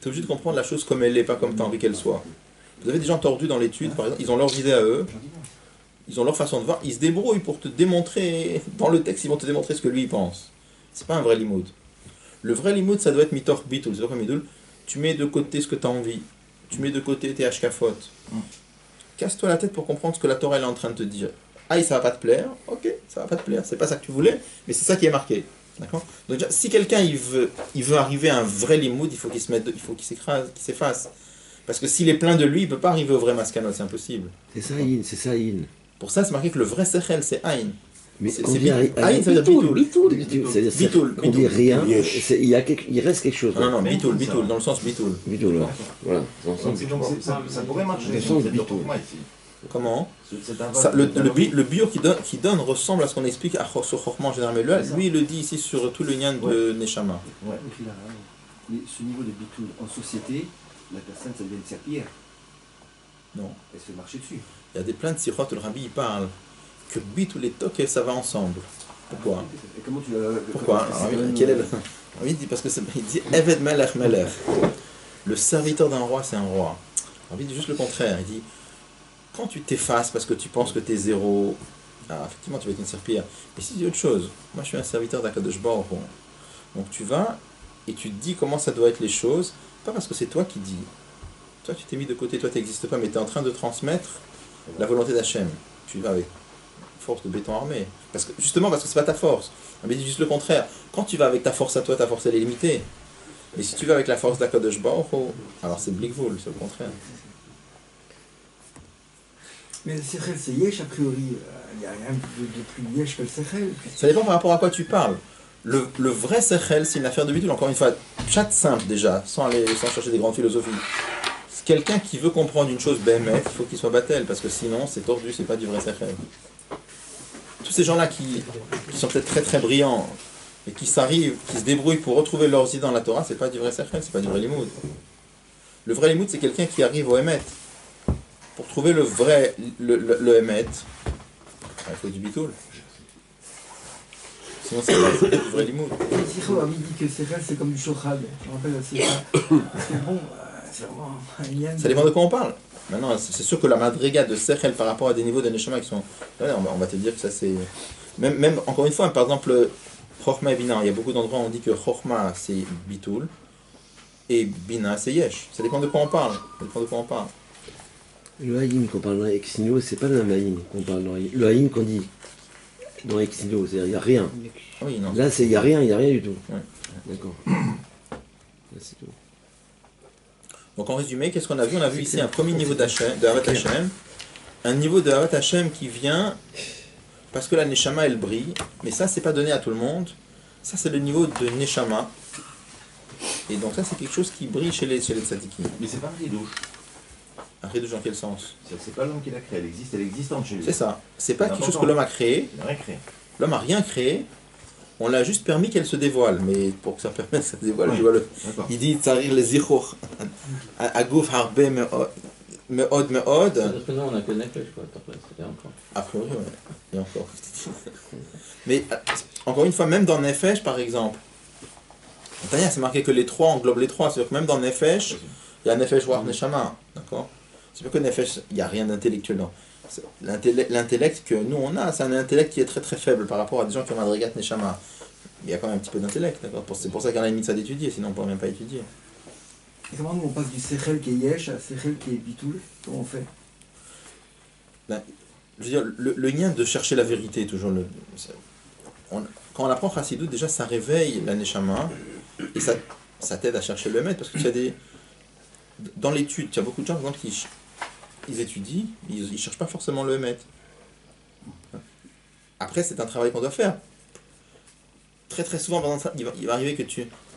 es obligé de comprendre la chose comme elle est, pas comme tu as envie qu'elle soit. Vous avez des gens tordus dans l'étude, par exemple, ils ont leur idée à eux. Ils ont leur façon de voir, ils se débrouillent pour te démontrer, dans le texte, ils vont te démontrer ce que lui il pense. C'est pas un vrai limoud. Le vrai limoud, ça doit être mitor bitul, c'est pas comme midul. Tu mets de côté ce que tu as envie, tu mets de côté tes hashkafot. Casse-toi la tête pour comprendre ce que la Torah elle est en train de te dire. Ah, ça va pas te plaire, ok, ça va pas te plaire, c'est pas ça que tu voulais, mais c'est ça qui est marqué. D'accord? Donc déjà, si quelqu'un il veut arriver à un vrai limoud, il faut qu'il se mette, il faut qu'il s'écrase, qu'il s'efface. Parce que s'il est plein de lui, il peut pas arriver au vrai maskanot, c'est impossible. C'est ça, In. Pour ça, c'est marqué que le vrai Sechel, c'est Aïn. Mais C'est on dit Aïn, ça veut dire Bitul. C'est-à-dire qu'on dit rien, il reste quelque chose. Non, Bitul, dans le sens Bitul. Bitul, voilà. Donc, ça pourrait marcher. Le sens de Bitul. Chorma ici. Comment ça, le bio qui donne ressemble à ce qu'on explique sur Chorma en général. Mais lui, il le dit ici sur tout le lien de Neshama. Ouais. Mais ce niveau de bitul en société, la personne, ça devient une serpillière. Non. Elle se fait marcher dessus. Il y a des plein de sirots où le rabbi il parle que Bitul et Tokel ça va ensemble. Pourquoi? Et comment tu Pourquoi? Quel est le... Il dit parce que il dit Eved Melech Melech. Le serviteur d'un roi, c'est un roi. Le rabbi dit juste le contraire. Il dit quand tu t'effaces parce que tu penses que tu es zéro, effectivement tu vas être une serpillière. Mais si tu dis autre chose, moi je suis un serviteur d'Akadosh Baruch Hu. Donc tu vas et tu te dis comment ça doit être les choses, pas parce que c'est toi qui dis. Toi tu t'es mis de côté, toi tu n'existes pas, mais tu es en train de transmettre la volonté d'Hachem. Tu vas avec force de béton armé. Justement parce que c'est pas ta force. Mais c'est juste le contraire. Quand tu vas avec ta force à toi, ta force elle est limitée. Mais si tu vas avec la force d'Akadosh Baruch Hu, alors c'est Blikvul, c'est le contraire. Mais le Sechel, c'est Yesh, a priori. Il n'y a rien de plus Yesh que le Sechel. Ça dépend par rapport à quoi tu parles. Le vrai Sechel, c'est une affaire de bitul. Encore une fois, chat simple déjà, sans chercher des grandes philosophies. C'est quelqu'un qui veut comprendre une chose BMF, il faut qu'il soit battel, parce que sinon c'est tordu, c'est pas du vrai Sechel. Tous ces gens-là qui sont peut-être très très brillants, et qui s'arrivent, qui se débrouillent pour retrouver leurs idées dans la Torah, c'est pas du vrai Sechel, c'est pas du vrai limoud. Le vrai limoud, c'est quelqu'un qui arrive au Emet. Pour trouver le vrai, le Emet, il faut du bitoul. Sinon, c'est pas du vrai limoud. Sicho avait dit que Sechel, c'est comme du Shochad. Je me rappelle assez ça. Parce que bon, c'est vraiment un lien. Ça dépend de quoi on parle. Maintenant, c'est sûr que la madriga de Sechel par rapport à des niveaux de Neshama qui sont. On va te dire que ça c'est. Même encore une fois, par exemple, Chochma et Bina, il y a beaucoup d'endroits où on dit que Chochma c'est Bitoul et Bina c'est Yesh. Ça dépend de quoi on parle. Ça dépend de quoi on parle. Le haïm qu'on parle dans Exilio, c'est pas le même haïm qu'on parle dans le haïm qu'on dit dans Exilio, c'est-à-dire il n'y a rien. Oui, non. Là, il n'y a rien du tout. Ouais. D'accord. Là, c'est tout. Donc en résumé, qu'est-ce qu'on a vu? On a vu ici un premier niveau de Havat Hashem, un niveau de Havat Hashem qui vient parce que la Neshama elle brille, mais ça c'est pas donné à tout le monde. Ça c'est le niveau de Neshama. Et donc ça c'est quelque chose qui brille chez les tzadikim. Mais c'est pas un ridouche. Un ridouche dans quel sens? C'est pas l'homme qui l'a créé, elle existe en chez lui. C'est ça. C'est pas quelque chose que l'homme a créé. Il n'a rien créé. L'homme a rien créé. On l'a juste permis qu'elle se dévoile. Mais pour que ça permette de se dévoile, je vois le. Il dit Tsarir les zichor. Agouf harbe meod. C'est-à-dire que nous on a que Nefesh quoi, c'était encore. A priori, ouais. Et encore. Mais encore une fois, même dans Nefesh par exemple, c'est marqué que les trois englobent les trois. C'est-à-dire que même dans Nefesh, il y a Nefesh War Neshama. D'accord? C'est pas que Nefesh, il n'y a rien d'intellectuel dans. L'intellect que nous on a, c'est un intellect qui est très très faible par rapport à des gens qui ont Madrigat Neshama. Il y a quand même un petit peu d'intellect, d'accord? C'est pour ça qu'on a une ça d'étudier, sinon on ne pourrait même pas étudier. Et comment nous on passe du Sechel qui est Yesh à Sechel qui est Bitoul? Comment on fait? Ben, je veux dire, le lien de chercher la vérité, toujours quand on apprend Chassidut, déjà ça réveille la Neshama et ça t'aide à chercher le maître, parce que tu as dans l'étude, tu as beaucoup de gens par exemple, qui ils étudient, ils ne cherchent pas forcément le maître. Après, c'est un travail qu'on doit faire. Très très souvent, par exemple, il va arriver que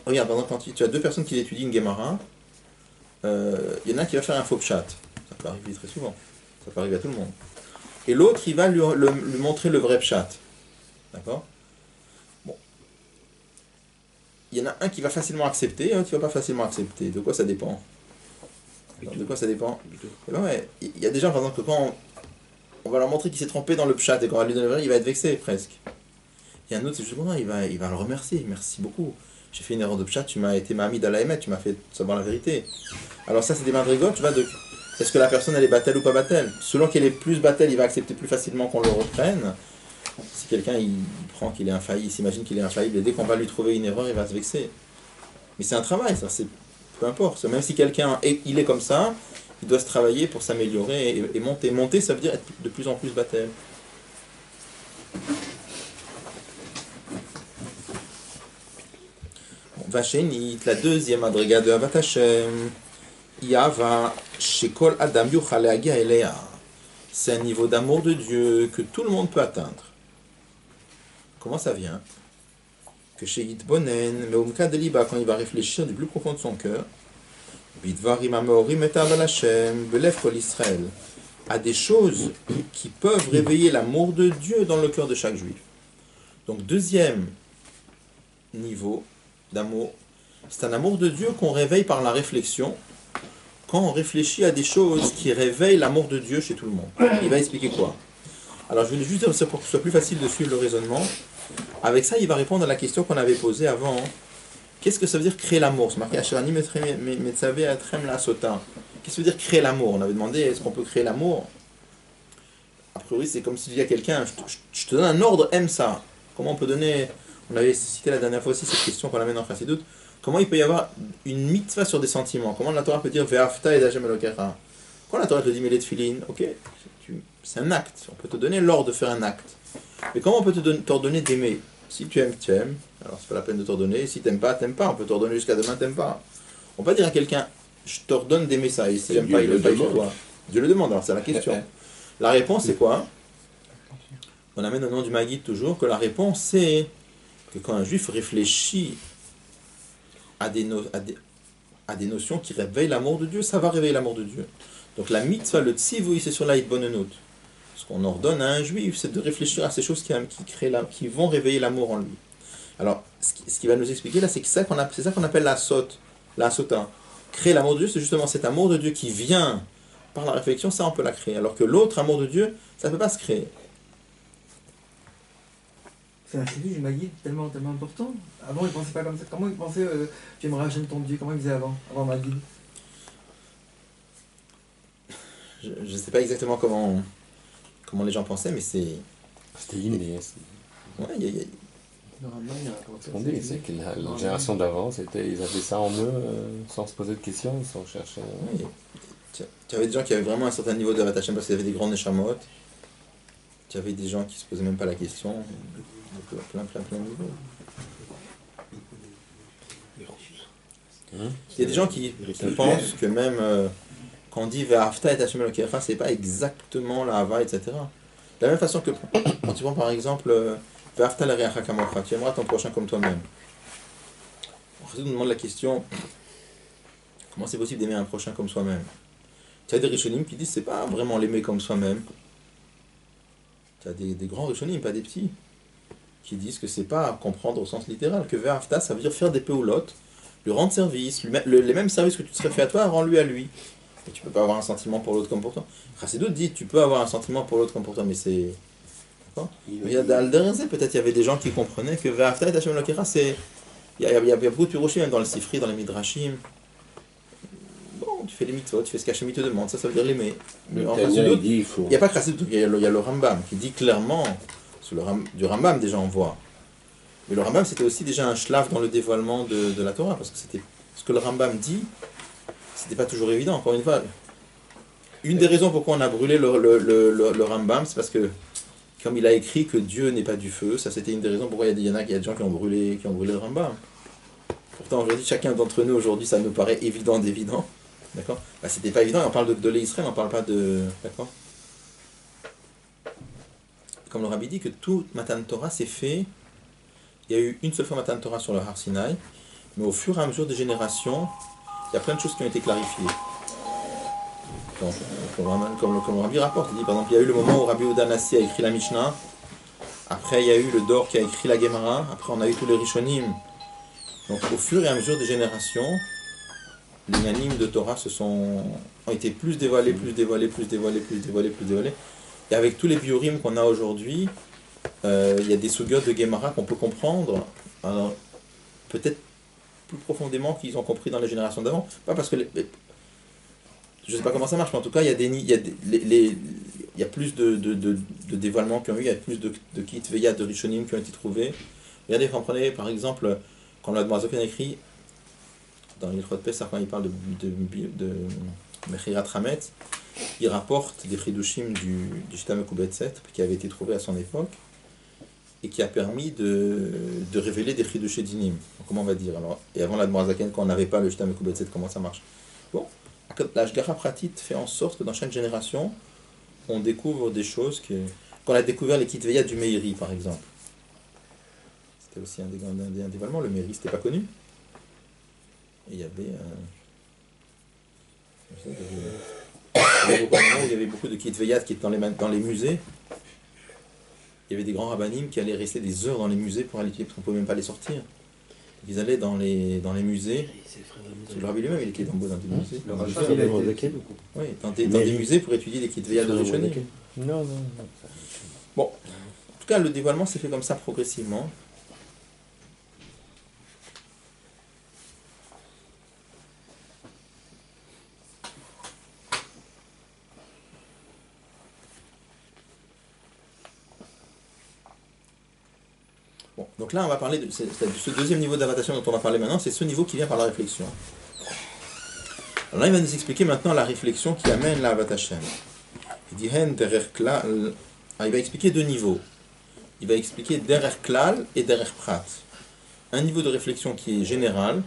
regarde, par exemple, quand tu as deux personnes qui étudient une Gemara, il y en a un qui va faire un faux pshat. Ça peut arriver très souvent. Ça peut arriver à tout le monde. Et l'autre, il va lui montrer le vrai pshat. D'accord? Bon. Il y en a un qui va facilement accepter, et l'autre qui ne va pas facilement accepter. De quoi ça dépend? Alors, de quoi ça dépend? Et ben ouais, il y a des gens, par exemple, que quand on va leur montrer qu'il s'est trompé dans le pshat et qu'on va lui donner le vrai, il va être vexé presque. Il y a un autre, c'est justement, il va le remercier. Merci beaucoup. J'ai fait une erreur de pshat, tu m'as été ma amie d'Alaïmet, tu m'as fait savoir la vérité. Alors ça, c'est des madrigotes, tu vois, est-ce que la personne, elle est battelle ou pas battelle? Selon qu'elle est plus battelle, il va accepter plus facilement qu'on le reprenne. Si quelqu'un, il prend qu'il est infaillible, il s'imagine qu'il est infaillible, et dès qu'on va lui trouver une erreur, il va se vexer. Mais c'est un travail, ça, c'est... Peu importe. Même si quelqu'un, il est comme ça, il doit se travailler pour s'améliorer et monter. Monter, ça veut dire être de plus en plus battelle. Vachénit, la deuxième adrega de Havat Hashem, Yava, Shekol Adam Yuchale Agia Elea. C'est un niveau d'amour de Dieu que tout le monde peut atteindre. Comment ça vient? Que chez Yitbonen, Meumka Deliba, quand il va réfléchir du plus profond de son cœur, Bidvarim Ameorim et Aval Hashem, Belev Kol Israël, à des choses qui peuvent réveiller l'amour de Dieu dans le cœur de chaque juif. Donc, deuxième niveau d'amour, c'est un amour de Dieu qu'on réveille par la réflexion, quand on réfléchit à des choses qui réveillent l'amour de Dieu chez tout le monde. Il va expliquer quoi? Alors, je vais juste dire ça pour que ce soit plus facile de suivre le raisonnement. Avec ça, il va répondre à la question qu'on avait posée avant. Qu'est-ce que ça veut dire créer l'amour? C'est marqué Asherani Metzavé Atrem La Sota. Qu'est-ce que ça veut dire créer l'amour? On avait demandé, est-ce qu'on peut créer l'amour? A priori, c'est comme si tu dis à quelqu'un, je te donne un ordre, aime ça. Comment on peut donner... On avait cité la dernière fois aussi cette question qu'on amène en Chassidut. Comment il peut y avoir une mitzvah sur des sentiments? Comment la Torah peut dire Ve'afta et Dajem Elokecha? Quand la Torah te dit Mele Tfilin, ok, c'est un acte. On peut te donner l'ordre de faire un acte. Mais comment on peut t'ordonner d'aimer? Si tu aimes, tu aimes. Alors c'est pas la peine de t'ordonner. Si t'aimes pas, t'aimes pas. On peut t'ordonner jusqu'à demain, t'aimes pas. On peut pas dire à quelqu'un, je t'ordonne d'aimer ça. Et si j'aime pas, il le fait chez toi. Dieu le demande, alors c'est la question. La réponse, c'est quoi? On amène au nom du Maguide toujours que la réponse, c'est que quand un juif réfléchit à des notions qui réveillent l'amour de Dieu, ça va réveiller l'amour de Dieu. Donc la mitzvah, le tzivui, c'est sur la hitbonenut. Ce qu'on ordonne à un juif, c'est de réfléchir à ces choses qui vont réveiller l'amour en lui. Alors, ce qui va nous expliquer là, c'est ça qu'on appelle la sota. Créer l'amour de Dieu, c'est justement cet amour de Dieu qui vient par la réflexion, ça on peut la créer. Alors que l'autre amour de Dieu, ça ne peut pas se créer. C'est un du Maguide tellement important. Avant, il ne pensait pas comme ça. Comment il pensait tu aimerais Hachem ton Dieu? Comment il faisait avant Maguide? Je ne sais pas exactement comment les gens pensaient, mais c'est... C'était inné. Ouais, Ce qu'on dit, c'est que la génération d'avant, ils avaient ça en eux sans se poser de questions, sans chercher. Oui. Tu avais des gens qui avaient vraiment un certain niveau de Vatachem parce qu'ils avaient des grandes neshamot. Tu avais des gens qui se posaient même pas la question. Donc, plein de niveaux. Il y a des gens qui pensent que même quand on dit Ve'afta et Hashem Elokecha, c'est pas exactement la Hava, etc. De la même façon que quand tu prends par exemple Ve'afta l'Ereacha Kamocha, tu aimeras ton prochain comme toi-même. On nous demande la question, comment c'est possible d'aimer un prochain comme soi-même? Tu as des Rishonim qui disent c'est pas vraiment l'aimer comme soi-même. Tu as des grands Rishonim, pas des petits, qui disent que c'est pas à comprendre au sens littéral, que Ve'afta, ça veut dire faire des péoulotes, lui rendre service, les mêmes services que tu te serais fait à toi, rends-lui à lui. Et tu peux pas avoir un sentiment pour l'autre comme pour toi. Chassidut dit tu peux avoir un sentiment pour l'autre comme pour toi, mais c'est... D'accord? Mais il y a peut-être il y avait des gens qui comprenaient que Ve'afta et Hashem Elokecha, c'est... Il y a beaucoup de pirochim, même dans le Sifri, dans les Midrashim. Bon, tu fais les mitzvot, tu fais ce qu'Hachem te demande, ça veut dire l'aimer. Mais en Chassidut, il n'y a pas que Chassidut, il y a le Rambam qui dit clairement, du Rambam déjà on voit. Mais le Rambam c'était aussi déjà un shlaf dans le dévoilement de la Torah, parce que c'était ce que le Rambam dit, c'était pas toujours évident, encore une fois. Une des raisons pourquoi on a brûlé le Rambam, c'est parce que comme il a écrit que Dieu n'est pas du feu, ça c'était une des raisons pourquoi il y a des gens qui ont brûlé le Rambam. Pourtant aujourd'hui, chacun d'entre nous aujourd'hui, ça nous paraît évident d'évident. D'accord? Bah, c'était pas évident, on parle de l'Israël, on parle pas de... D'accord? Comme le Rabbi dit que tout Matan Torah s'est fait, il y a eu une seule fois Matan Torah sur le Har Sinaï, mais au fur et à mesure des générations, il y a plein de choses qui ont été clarifiées. Comme le Rabbi rapporte, il dit par exemple, il y a eu le moment où Rabbi Yehuda Nassi a écrit la Mishnah, après il y a eu le Dor qui a écrit la Gemara, après on a eu tous les Rishonim. Donc au fur et à mesure des générations, les unanimes de Torah ont été plus dévoilés. Et avec tous les biorim qu'on a aujourd'hui, il y a des sougyotes de Gemara qu'on peut comprendre, peut-être plus profondément qu'ils ont compris dans les générations d'avant. Pas parce que je ne sais pas comment ça marche, mais en tout cas, il y a plus de dévoilements qui ont eu, il y a plus de kitveya, de rishonim qui ont été trouvés. Regardez, vous comprenez, par exemple, quand l'Admorazoken écrit, dans l'Ilchot Pesach, quand il parle de Mechirat Hametz, il rapporte des chidushim du Shita Mekubetset, qui avait été trouvé à son époque, et qui a permis de révéler des chidushé dinim. Comment on va dire alors? Et avant l'Admorazoken, quand on n'avait pas le Shita Mekubetset, comment ça marche? Bon. La Shgara Pratit fait en sorte que dans chaque génération, on découvre des choses qu'on a découvert les Kitveya du Meiri, par exemple. C'était aussi un dévoilement, le Meiri, c'était pas connu. Et il y avait il y avait beaucoup de Kitveyat qui étaient dans les musées. Il y avait des grands rabbanim qui allaient rester des heures dans les musées pour aller étudier, parce qu'on ne pouvait même pas les sortir. Ils allaient dans les musées. Le rabbi lui-même, il était dans des musées. Oui, dans des musées pour étudier les Kitveyat de Rishonim. Non. Bon, en tout cas, le dévoilement s'est fait comme ça progressivement. Bon, donc là, on va parler de ce deuxième niveau d'avatation dont on va parler maintenant, c'est ce niveau qui vient par la réflexion. Alors là, il va nous expliquer maintenant la réflexion qui amène la Avatachem. Il dit il va expliquer deux niveaux. Il va expliquer Derer Klal et Derer Prat. Un niveau de réflexion qui est général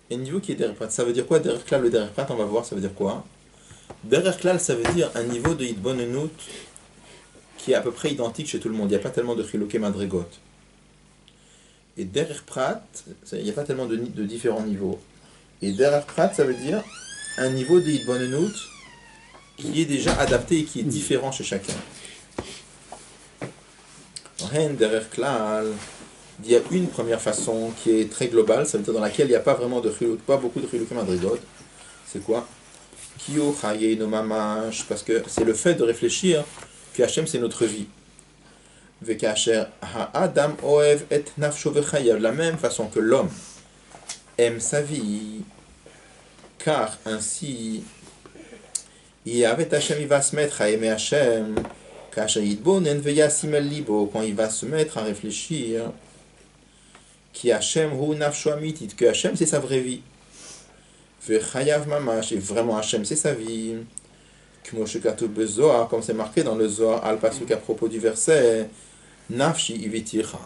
et un niveau qui est Derer Prat. Ça veut dire quoi Derer Klal et Derer Prat? On va voir, ça veut dire quoi? Derrière klal, ça veut dire un niveau de hitbonenut qui est à peu près identique chez tout le monde. Il n'y a pas tellement de chiloké madrigot. Et derrière prat, il n'y a pas tellement de différents niveaux. Et derrière prat, ça veut dire un niveau de hitbonenut qui est déjà adapté et qui est différent chez chacun. Derrière klal, il y a une première façon qui est très globale, ça veut dire dans laquelle il n'y a pas vraiment de chiloké, pas beaucoup de chiloké madrigot. C'est quoi? Kyo chaye no mamash, parce que c'est le fait de réfléchir que Hachem c'est notre vie. Vekasher ha-adam oev et nafsho vechayav, de la même façon que l'homme aime sa vie, car ainsi, Yavet Hachem, il va se mettre à aimer Hachem, kasher yitbonen veyasim el libo, quand il va se mettre à réfléchir, ki Hachem hu nafsho amitit, que Hachem c'est sa vraie vie. Vechayav mamash, et vraiment Hachem c'est sa vie. Comme c'est marqué dans le Zohar, al pasuk à propos du verset Nafshi iviticha.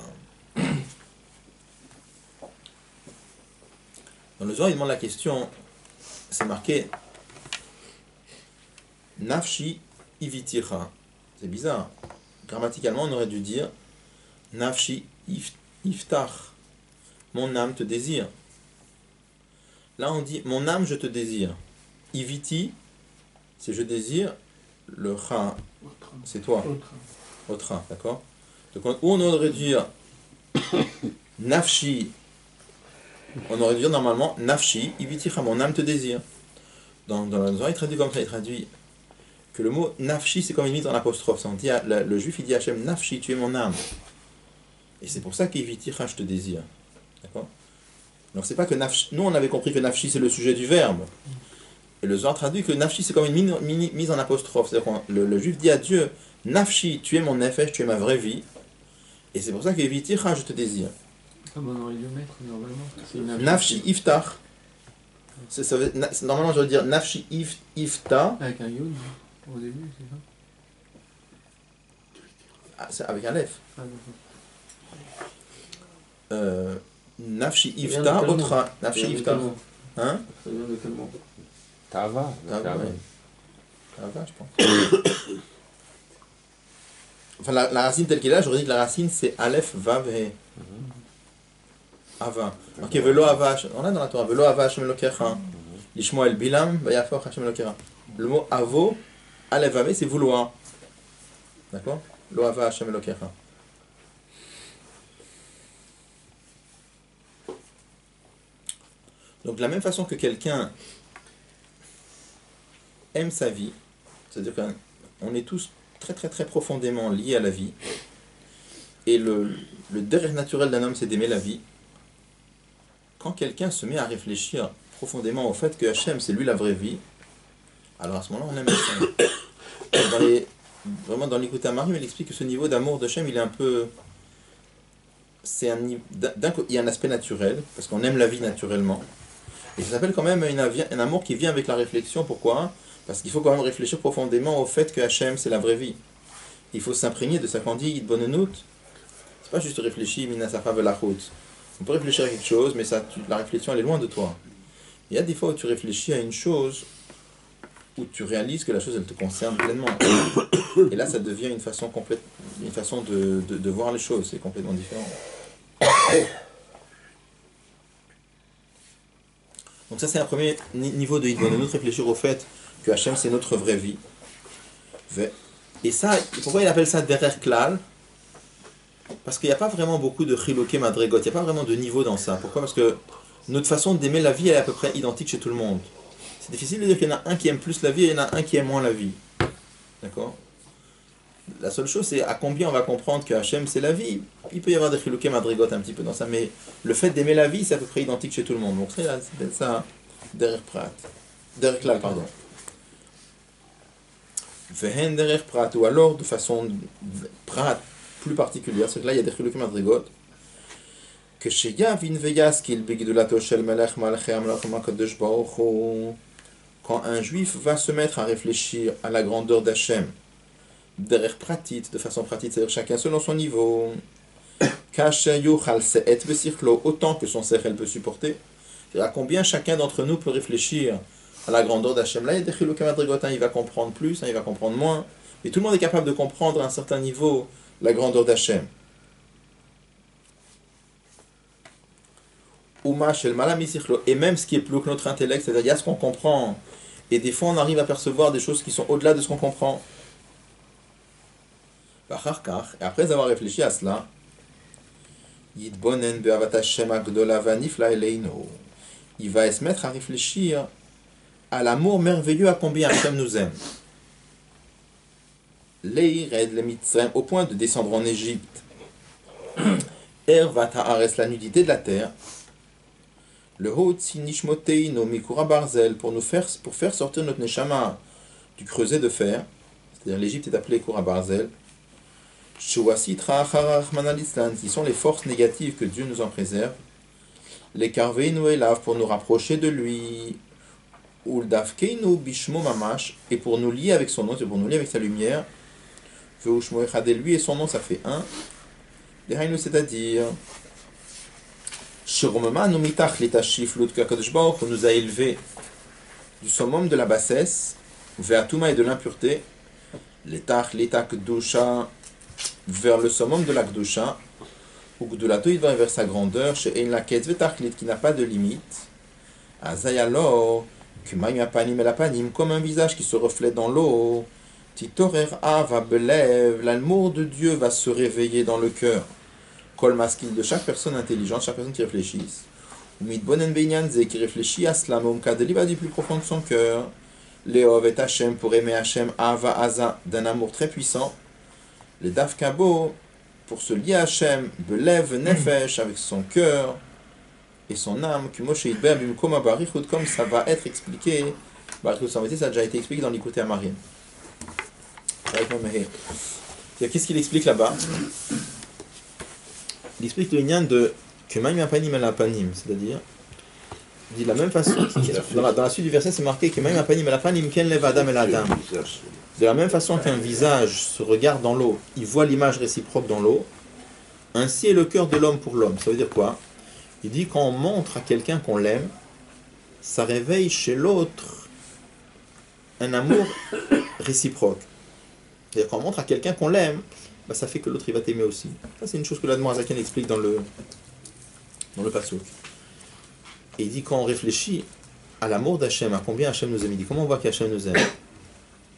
Dans le Zohar, il demande la question, c'est marqué Nafshi iviticha. C'est bizarre. Grammaticalement, on aurait dû dire Nafshi iftach. Mon âme te désire. Là, on dit mon âme, je te désire. Iviti, c'est je désire, le cha, c'est toi. Au train, d'accord? Donc, où on aurait dû dire nafshi, on aurait dû dire normalement nafshi, iviticha, mon âme te désire. Dans le Zohar, il traduit comme ça, il traduit que le mot nafshi, c'est comme une mise en apostrophe. Ça, on dit, le juif, il dit à Hachem, nafshi, tu es mon âme. Et c'est pour ça qu'iviticha, je te désire. D'accord? Donc, c'est pas que nafshi, nous, on avait compris que nafshi, c'est le sujet du verbe. Et le Zohar traduit que nafshi, c'est comme une mise en apostrophe. C'est-à-dire que le juif dit à Dieu, nafshi, tu es mon nefesh, tu es ma vraie vie. Et c'est pour ça que eviticha, je te désire. Comme on aurait dû mettre normalement. Nafshi iftach. Normalement, je veux dire nafshi ifta. Avec un yod au début, c'est ça? Ah, c'est avec un lef. Ah, Nafshi ifta, autre. Nafshi ifta. Hein? Ça vient de quel mot? Tava. Tava, je pense. Enfin, la racine telle qu'elle est là, j'aurais dit que la racine c'est Aleph, Vav et Ava. Ok, Velo Ava, on a dans la Torah, Velo Ava Hashem Elokecha, Lishmo El Bilam, Vayafor Hashem Elokecha. Le mot Avo, Aleph, Vav, c'est vouloir. D'accord? Lo Ava Hashem Elokecha. Donc, de la même façon que quelqu'un aime sa vie, c'est-à-dire qu'on est tous très très très profondément liés à la vie, et le désir naturel d'un homme c'est d'aimer la vie. Quand quelqu'un se met à réfléchir profondément au fait que Hachem c'est lui la vraie vie, alors à ce moment-là on aime Hachem. Vraiment dans l'Écoute à Marie, il explique que ce niveau d'amour d'Hachem il est un peu... il y a un aspect naturel, parce qu'on aime la vie naturellement, et ça s'appelle quand même un amour qui vient avec la réflexion. Pourquoi? Parce qu'il faut quand même réfléchir profondément au fait que Hachem c'est la vraie vie. Il faut s'imprégner de ça qu'on dit Bonenout. C'est pas juste réfléchir, Minasafa velachut. On peut réfléchir à quelque chose, mais la réflexion elle est loin de toi. Il y a des fois où tu réfléchis à une chose, où tu réalises que la chose elle te concerne pleinement. Et là ça devient une façon complète, une façon de voir les choses, c'est complètement différent. Donc ça c'est un premier niveau de Bonenout, réfléchir au fait que Hachem c'est notre vraie vie. Et ça, pourquoi il appelle ça Derer Klal? Parce qu'il n'y a pas vraiment beaucoup de Chiloké Madrigot, il n'y a pas vraiment de niveau dans ça. Pourquoi? Parce que notre façon d'aimer la vie elle est à peu près identique chez tout le monde. C'est difficile de dire qu'il y en a un qui aime plus la vie et il y en a un qui aime moins la vie. D'accord? La seule chose c'est à combien on va comprendre que Hachem c'est la vie. Il peut y avoir des Chiloké Madrigot un petit peu dans ça, mais le fait d'aimer la vie c'est à peu près identique chez tout le monde. Donc c'est ça, Derer Klal, pardon. Vehen derer prat, ou alors de façon prat plus particulière, c'est que là il y a des chilukim madrigot que chez Yavin Veyas qu'il bigdulato shel melech malchei amlach makadosh baruch hu, quand un juif va se mettre à réfléchir à la grandeur d'Hachem derer pratit, de façon pratique, c'est-à-dire chacun selon son niveau, kasher yuchal se'et vesichlo, autant que son sechel peut supporter, c'est-à-dire à combien chacun d'entre nous peut réfléchir à la grandeur d'Hachem. Là, il y a des chiluk madrigot, il va comprendre plus, il va comprendre moins. Mais tout le monde est capable de comprendre à un certain niveau la grandeur d'Hachem. Et même ce qui est plus que notre intellect, c'est-à-dire il y a ce qu'on comprend. Et des fois, on arrive à percevoir des choses qui sont au-delà de ce qu'on comprend. Et après avoir réfléchi à cela, il va se mettre à réfléchir à l'amour merveilleux à combien Hachem nous aime. Au point de descendre en Égypte. La nudité de la terre. Le Hotsi Nishmotei no Mikura Barzel pour faire sortir notre Neshama du creuset de fer. C'est-à-dire l'Égypte est appelée Kura Barzel. Qui sont les forces négatives que Dieu nous en préserve. Les Karveinu Elav pour nous rapprocher de lui. Uldavkeinu Bishmo Mamash et pour nous lier avec son nom, c'est pour nous lier avec sa lumière. Veushmo Echad lui et son nom ça fait un. Dehainu c'est-à-dire Shiromama no mitach litashif lut kadosh baruch hu nous a élevés du summum de la bassesse, ve'atuma et de l'impureté, l'etach kdusha vers le summum de la kdusha, ou gdulato il va vers sa grandeur, chez ein laket ve'tachlit qui n'a pas de limite, azayalo kumayim apanim el apanim comme un visage qui se reflète dans l'eau, titorer ava belev, l'amour de Dieu va se réveiller dans le cœur. Kol maskil de chaque personne intelligente, chaque personne qui réfléchisse. Umid bonen beinyanze qui réfléchit à cela, momka deliva du plus profond de son cœur. Léov et Hachem pour aimer Hachem, ava aza d'un amour très puissant. Les dafkabo pour se lier à Hachem, belev nefesh avec son cœur et son âme. Kumoshe idber bimkoma barichut comme ça va être expliqué. Barichut ça a déjà été expliqué dans l'écouté à Mariam. Qu'est-ce qu'il explique là-bas? Il explique le lien de Kemaim Apanim El Apanim, c'est-à-dire, il dit de la même façon, dans la suite du verset c'est marqué Kemaim Apanim El Apanim Ken Lev Adam El Adam. De la même façon qu'un visage se regarde dans l'eau, il voit l'image réciproque dans l'eau, ainsi est le cœur de l'homme pour l'homme. Ça veut dire quoi? Il dit quand on montre à quelqu'un qu'on l'aime, ça réveille chez l'autre un amour réciproque. C'est-à-dire quand on montre à quelqu'un qu'on l'aime, bah, ça fait que l'autre il va t'aimer aussi. Ça c'est une chose que l'Admor Azaken explique dans le pasuk. Et il dit quand on réfléchit à l'amour d'Hachem, à combien Hachem nous aime, il dit comment on voit qu'Hachem nous aime.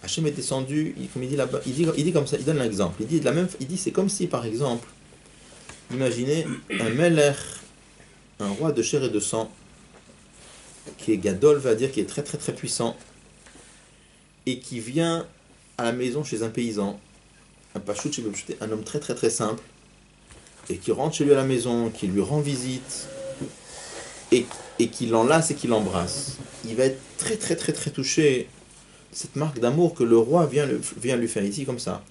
Hachem est descendu, comme il dit là-bas, il dit comme ça, il donne un exemple. Il dit c'est comme si par exemple, imaginez un melech, un roi de chair et de sang, qui est gadol, va dire qui est très très très puissant, et qui vient à la maison chez un paysan. Un homme très très très simple et qui rentre chez lui à la maison, qui lui rend visite et qui l'enlace et qui l'embrasse. Il va être très très très très touché de cette marque d'amour que le roi vient lui faire ici comme ça.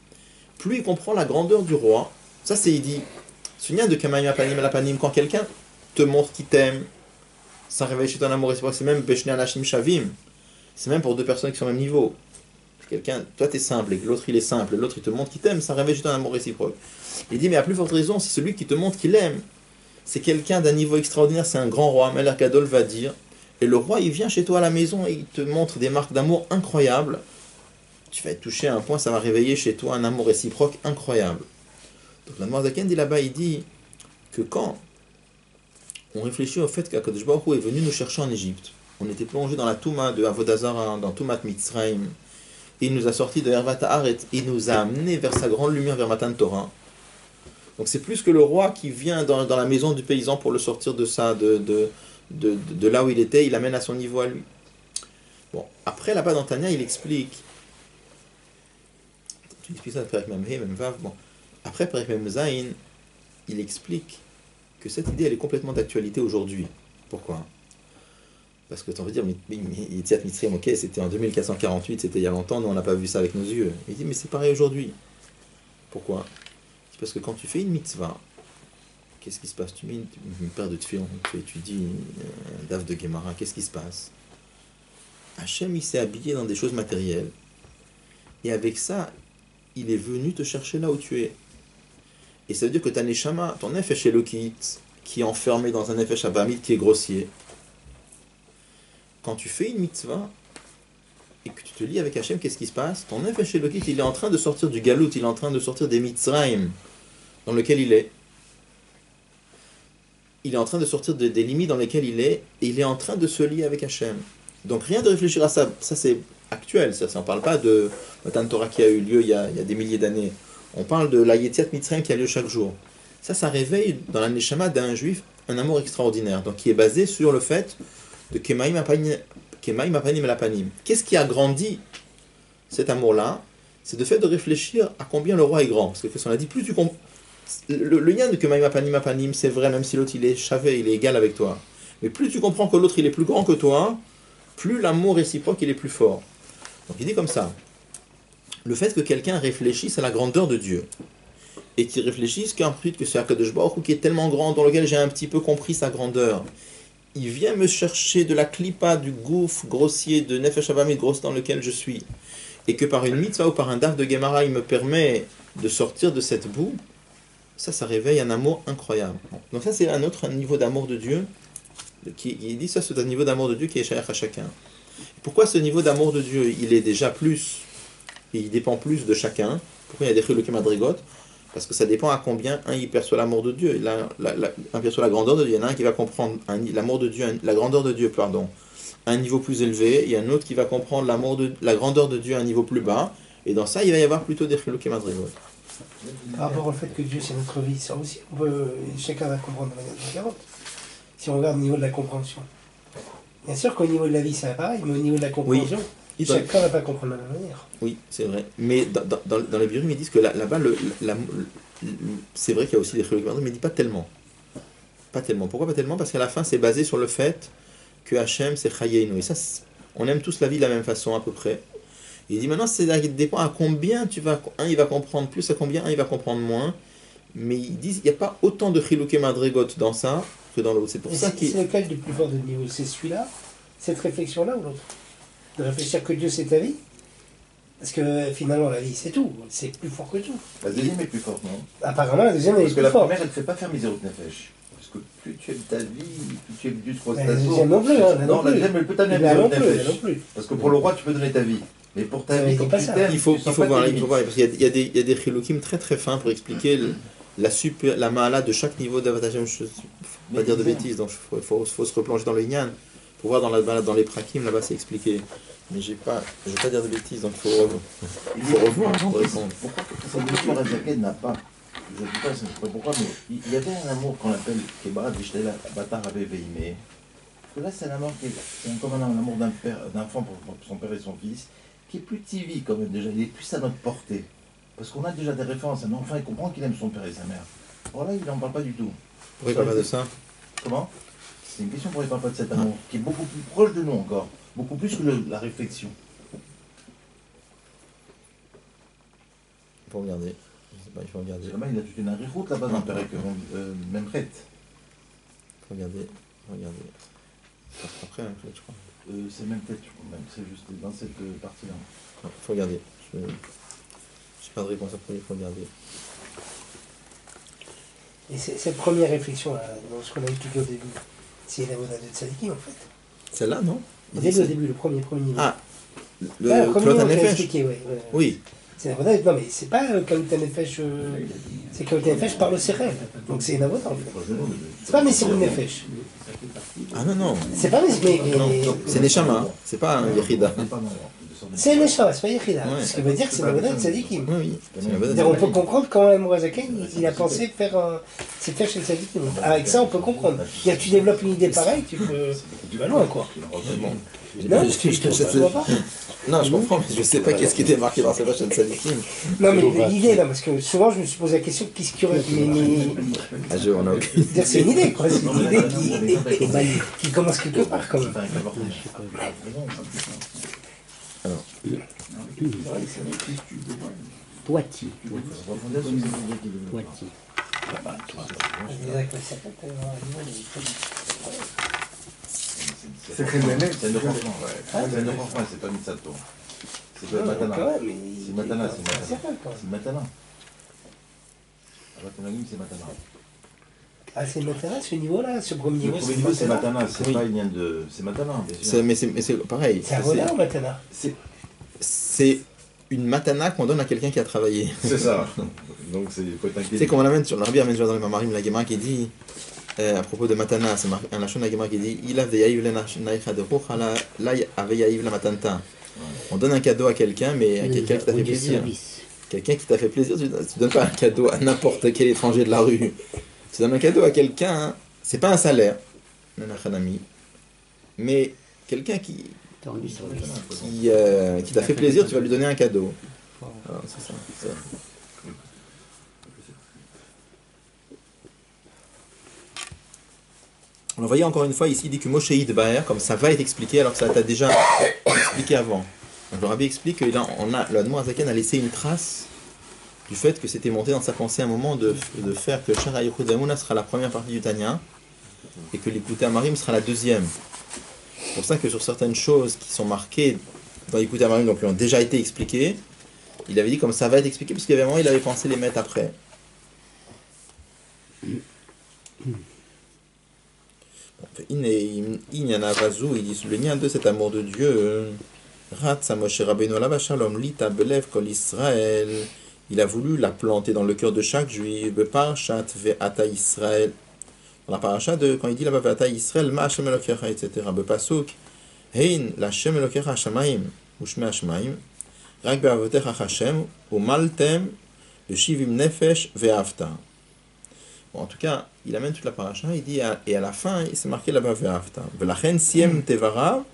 Plus il comprend la grandeur du roi, ça c'est il dit, ce lien de Kamaim Apanim El Apanim, quand quelqu'un te montre qu'il t'aime, ça réveille chez toi un amour réciproque, c'est même Beshne Anashim Shavim, c'est même pour deux personnes qui sont au même niveau. Quelqu'un, toi t'es simple et l'autre il est simple, et l'autre il te montre qu'il t'aime, ça réveille juste un amour réciproque. Il dit mais à plus forte raison, si celui qui te montre qu'il aime, c'est quelqu'un d'un niveau extraordinaire, c'est un grand roi, Melech Gadol va dire, et le roi il vient chez toi à la maison et il te montre des marques d'amour incroyables, tu vas être touché à un point, ça va réveiller chez toi un amour réciproque incroyable. Donc l'Admor Azaken dit là-bas, il dit que quand on réfléchit au fait qu'Akadosh Baruch Hu est venu nous chercher en Égypte, on était plongé dans la Touma de Avodazara, dans Toumat Mitzrayim, il nous a sorti de Hervat Haaret, il nous a amené vers sa grande lumière, vers Matan Torah. Donc c'est plus que le roi qui vient dans la maison du paysan pour le sortir de ça, de là où il était, il l'amène à son niveau à lui. Bon, après là-bas dans Tanya, il explique. Tu expliques ça après même He, même Vav. Bon, après même Zain, il explique que cette idée elle est complètement d'actualité aujourd'hui. Pourquoi? Parce que tu vas dire, mais Yetziat Mitzrayim, ok, c'était en 2448, c'était il y a longtemps, nous on n'a pas vu ça avec nos yeux. Il dit, mais c'est pareil aujourd'hui. Pourquoi? C'est parce que quand tu fais une mitzvah, qu'est-ce qui se passe? Tu mets une paire de tefillon, tu étudies un daf de Gemara, qu'est-ce qui se passe? Hachem, il s'est habillé dans des choses matérielles. Et avec ça, il est venu te chercher là où tu es. Et ça veut dire que ta neshama, ton nefesh elokit, qui est enfermé dans un nefesh abamid qui est grossier, quand tu fais une mitzvah, et que tu te lis avec Hachem, qu'est-ce qui se passe? Ton Nefesh Elokit, il est en train de sortir du Galout, il est en train de sortir des Mitzrayim dans lequel il est. Il est en train de sortir des limites dans lesquelles il est, et il est en train de se lier avec Hachem. Donc rien de réfléchir à ça, ça c'est actuel, ça on ne parle pas de Matan Torah qui a eu lieu il y a des milliers d'années. On parle de la Yetziat Mitzrayim qui a lieu chaque jour. Ça réveille dans la Neshama d'un juif un amour extraordinaire, donc qui est basé sur le fait de Kemaim Apanim Elapanim. Qu'est-ce qui a grandi cet amour-là? C'est le fait de réfléchir à combien le roi est grand. Parce que on a dit, plus tu comprends. Le lien de Kemaim Apanim, c'est vrai, même si l'autre il est chavé, il est égal avec toi. Mais plus tu comprends que l'autre il est plus grand que toi, plus l'amour réciproque il est plus fort. Donc il dit comme ça. Le fait que quelqu'un réfléchisse à la grandeur de Dieu, et qu'il réfléchisse que c'est Akadosh Baruch Hu qui est tellement grand, dans lequel j'ai un petit peu compris sa grandeur, il vient me chercher de la clipa, du gouffre grossier, de Nefesh Avamid grosse dans lequel je suis, et que par une mitzvah ou par un daf de Gemara, il me permet de sortir de cette boue, ça réveille un amour incroyable. Donc ça c'est un autre niveau d'amour de Dieu, il dit ça c'est un niveau d'amour de Dieu qui est chayach à chacun. Pourquoi ce niveau d'amour de Dieu, il est déjà plus, et il dépend plus de chacun? Pourquoi il y a des chilukim madrigot? Parce que ça dépend à combien un il perçoit l'amour de Dieu, un perçoit la grandeur de Dieu. Il y en a un qui va comprendre l'amour de Dieu, la grandeur de Dieu, pardon, à un niveau plus élevé. Il y a un autre qui va comprendre la grandeur de Dieu à un niveau plus bas. Et dans ça, il va y avoir plutôt des chilukim madrigot. Par rapport au fait que Dieu c'est notre vie, ça aussi, chacun va comprendre de manière différente. Si on regarde au niveau de la compréhension. Bien sûr qu'au niveau de la vie c'est pareil, mais au niveau de la compréhension, chacun ne va pas comprendre de la même manière. Oui, c'est vrai. Mais dans les biurim, ils disent que là-bas, c'est vrai qu'il y a aussi des chilukim madrigot, mais il dit pas tellement. Pas tellement. Pourquoi pas tellement? Parce qu'à la fin, c'est basé sur le fait que Hachem, c'est Chayeinu. Et ça, on aime tous la vie de la même façon, à peu près. Il dit maintenant, ça dépend à combien un il va comprendre plus, à combien un il va comprendre moins. Mais ils disent qu'il n'y a pas autant de chilukim madrigot dans ça que dans l'autre. C'est pour ça qu'il... C'est lequel du plus fort de niveau? C'est celui-là? Cette réflexion-là ou l'autre? De réfléchir que Dieu c'est ta vie? Parce que finalement la vie c'est tout, c'est plus fort que tout. La deuxième est plus forte, non? Apparemment la deuxième est plus forte. Parce que la première elle ne fait pas faire misérot nefesh. Parce que plus tu aimes ta vie, plus tu aimes Dieu trop la deuxième non plus, hein, non, la deuxième elle peut t'amener misérot nefesh. Parce que pour le roi tu peux donner ta vie. Mais pour ta vie, comme tu t'aimes, il faut voir, parce qu'il y a des chilukim très très fins pour expliquer la ma'ala de chaque niveau d'avatage. Je ne vais pas dire de bêtises, donc il faut se replonger dans le Inyan. Pour voir dans les prakim, là-bas c'est expliqué. Mais je ne vais pas dire de bêtises, donc il faut revoir pour répondre. Pourquoi le Razaken n'a pas, je ne sais pas pourquoi, mais il y avait un amour qu'on appelle Kebarat Vishtela Batar Ave Veimé. Là c'est un amour qui est comme un amour d'enfant pour son père et son fils, qui est plus tivi quand même déjà, il est plus à notre portée. Parce qu'on a déjà des références, un enfant il comprend qu'il aime son père et sa mère. Or là il n'en parle pas du tout. Pourquoi il ne parle pas de ça? Comment? C'est une question pour ne parle pas de cet amour, qui est beaucoup plus proche de nous encore. Beaucoup plus que la réflexion. Il faut regarder. Je sais pas, il faut regarder. Là-bas, il a toute une route là-bas dans le Pérec, même Rette. Il faut regarder. Ça sera après, Memret, je crois. C'est même tête, je crois même. C'est juste dans cette partie-là. Il faut regarder. Je n'ai pas de réponse après, il faut regarder. Et cette première réflexion, là, dans ce qu'on a expliqué au début, c'est la voda de Tzadikim en fait. Celle-là, non? Dès le début, le premier niveau. Ah, le Klot HaNefesh. Oui. C'est la voda, non mais c'est pas Klot HaNefesh, c'est Klot HaNefesh par le Sérel. Donc c'est une voda en fait. C'est pas Messirut Nefesh. Ah non. C'est pas mais c'est Neshama, c'est pas un Yechida. C'est Neshama, c'est pas Yechida. Ce qui veut dire que c'est la voda de Tzadikim. Oui. On peut comprendre comment la Mourazaken, il a pensé faire c'est faire chez le Tzadikim. Avec ça, on peut comprendre. Tu développes une idée pareille, tu vas loin quoi. Non, je vois pas. Non, je comprends, mais je sais pas qu'est-ce qui était marqué dans cette chaîne Tzadikim. Non, mais l'idée là, parce que souvent je me suis posé la question qu'est-ce qu'il y aurait. On a aucune. C'est une idée quoi, c'est une idée qui commence quelque part quand même. Alors. Poitiers. C'est le renforcement, c'est le renforcement, c'est pas Mitsato. C'est pas Matana. C'est Matana, c'est Matana. C'est Matana. C'est Matana. Ah, c'est Matana, ce niveau-là, ce premier Le niveau, premier niveau, c'est Matana, c'est Oui. pas une lien de. C'est Matana, bien sûr. Mais c'est pareil. C'est Avoda ou Matana? C'est une matana qu'on donne à quelqu'un qui a travaillé. C'est ça. Donc, c'est faut être inquiet. Tu sais, comme on l'amène sur l'Arabie, amène dans les Mamarim, la Gemara qui dit, à propos de matana, c'est un lachon de la Gemara qui dit, il a veyaïv le naïcha de rocha, là, avait yaïv la matanta. On donne un cadeau à quelqu'un, mais à quelqu'un qui t'a fait plaisir. Quelqu'un qui t'a fait plaisir, tu donnes pas un cadeau à n'importe quel étranger de la rue. Tu donnes un cadeau à quelqu'un, hein, c'est pas un salaire, mais quelqu'un qui t'a fait plaisir, tu vas lui donner un cadeau. Alors, c'est ça. Alors, vous voyez encore une fois ici, il dit que Moshe Idbaer, comme ça va être expliqué, alors que ça t'a déjà expliqué avant. Donc, le Rabbi explique que le Admor Azaken a laissé une trace du fait que c'était monté dans sa pensée un moment de faire que Shara Yichud Amuna sera la première partie du Tanya et que l'Écoute Amarim sera la deuxième. C'est pour ça que sur certaines choses qui sont marquées dans l'Écoute Amarim, donc qui ont déjà été expliquées, il avait dit comme ça va être expliqué, parce qu'il y avait un moment, il avait pensé les mettre après. Il y en a Vazou, il dit le lien de cet amour de Dieu. Il a voulu la planter dans le cœur de chaque juif. Parashat ve'ata Israël. Dans la parasha de quand il dit là-bas ve'ata Israël, ma Hashem Elokecha, etc. Bepasuk, hein la Hashem Elokecha Hashamaim, u'shmei Hashamaim, rak be'avotecha Hashem, u'maltem, le'shivim nefesh ve'avta. Bon, en tout cas, il amène toute la paracha, il dit, et à la fin, il s'est marqué là-bas ve'avta. Ve'lachen siem tevarav,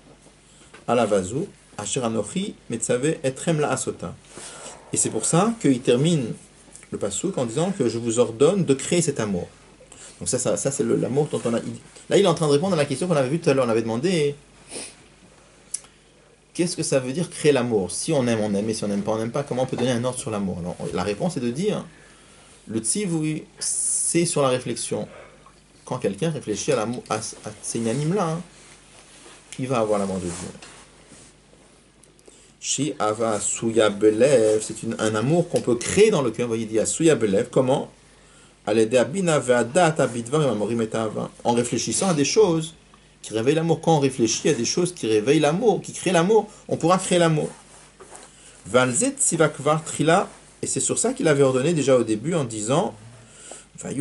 alavazu, asher anochi, metzave etrem la asota. Et c'est pour ça qu'il termine le passouk en disant que je vous ordonne de créer cet amour. Donc ça c'est l'amour dont on a... Là, il est en train de répondre à la question qu'on avait vue tout à l'heure. On avait demandé, qu'est-ce que ça veut dire créer l'amour? Si on aime, et si on n'aime pas, on n'aime pas. Comment on peut donner un ordre sur l'amour? Alors, la réponse est de dire, le tzivui, c'est sur la réflexion. Quand quelqu'un réfléchit à l'amour, à ces inanimes-là, hein, il va avoir l'amour de Dieu. Shi ava suya belev, c'est un amour qu'on peut créer dans le cœur. Vous voyez, il dit suya belev. Comment? En réfléchissant à des choses qui réveillent l'amour. Quand on réfléchit à des choses qui réveillent l'amour, qui créent l'amour, on pourra créer l'amour. Valzet sivakvar trila, et c'est sur ça qu'il avait ordonné déjà au début en disant elles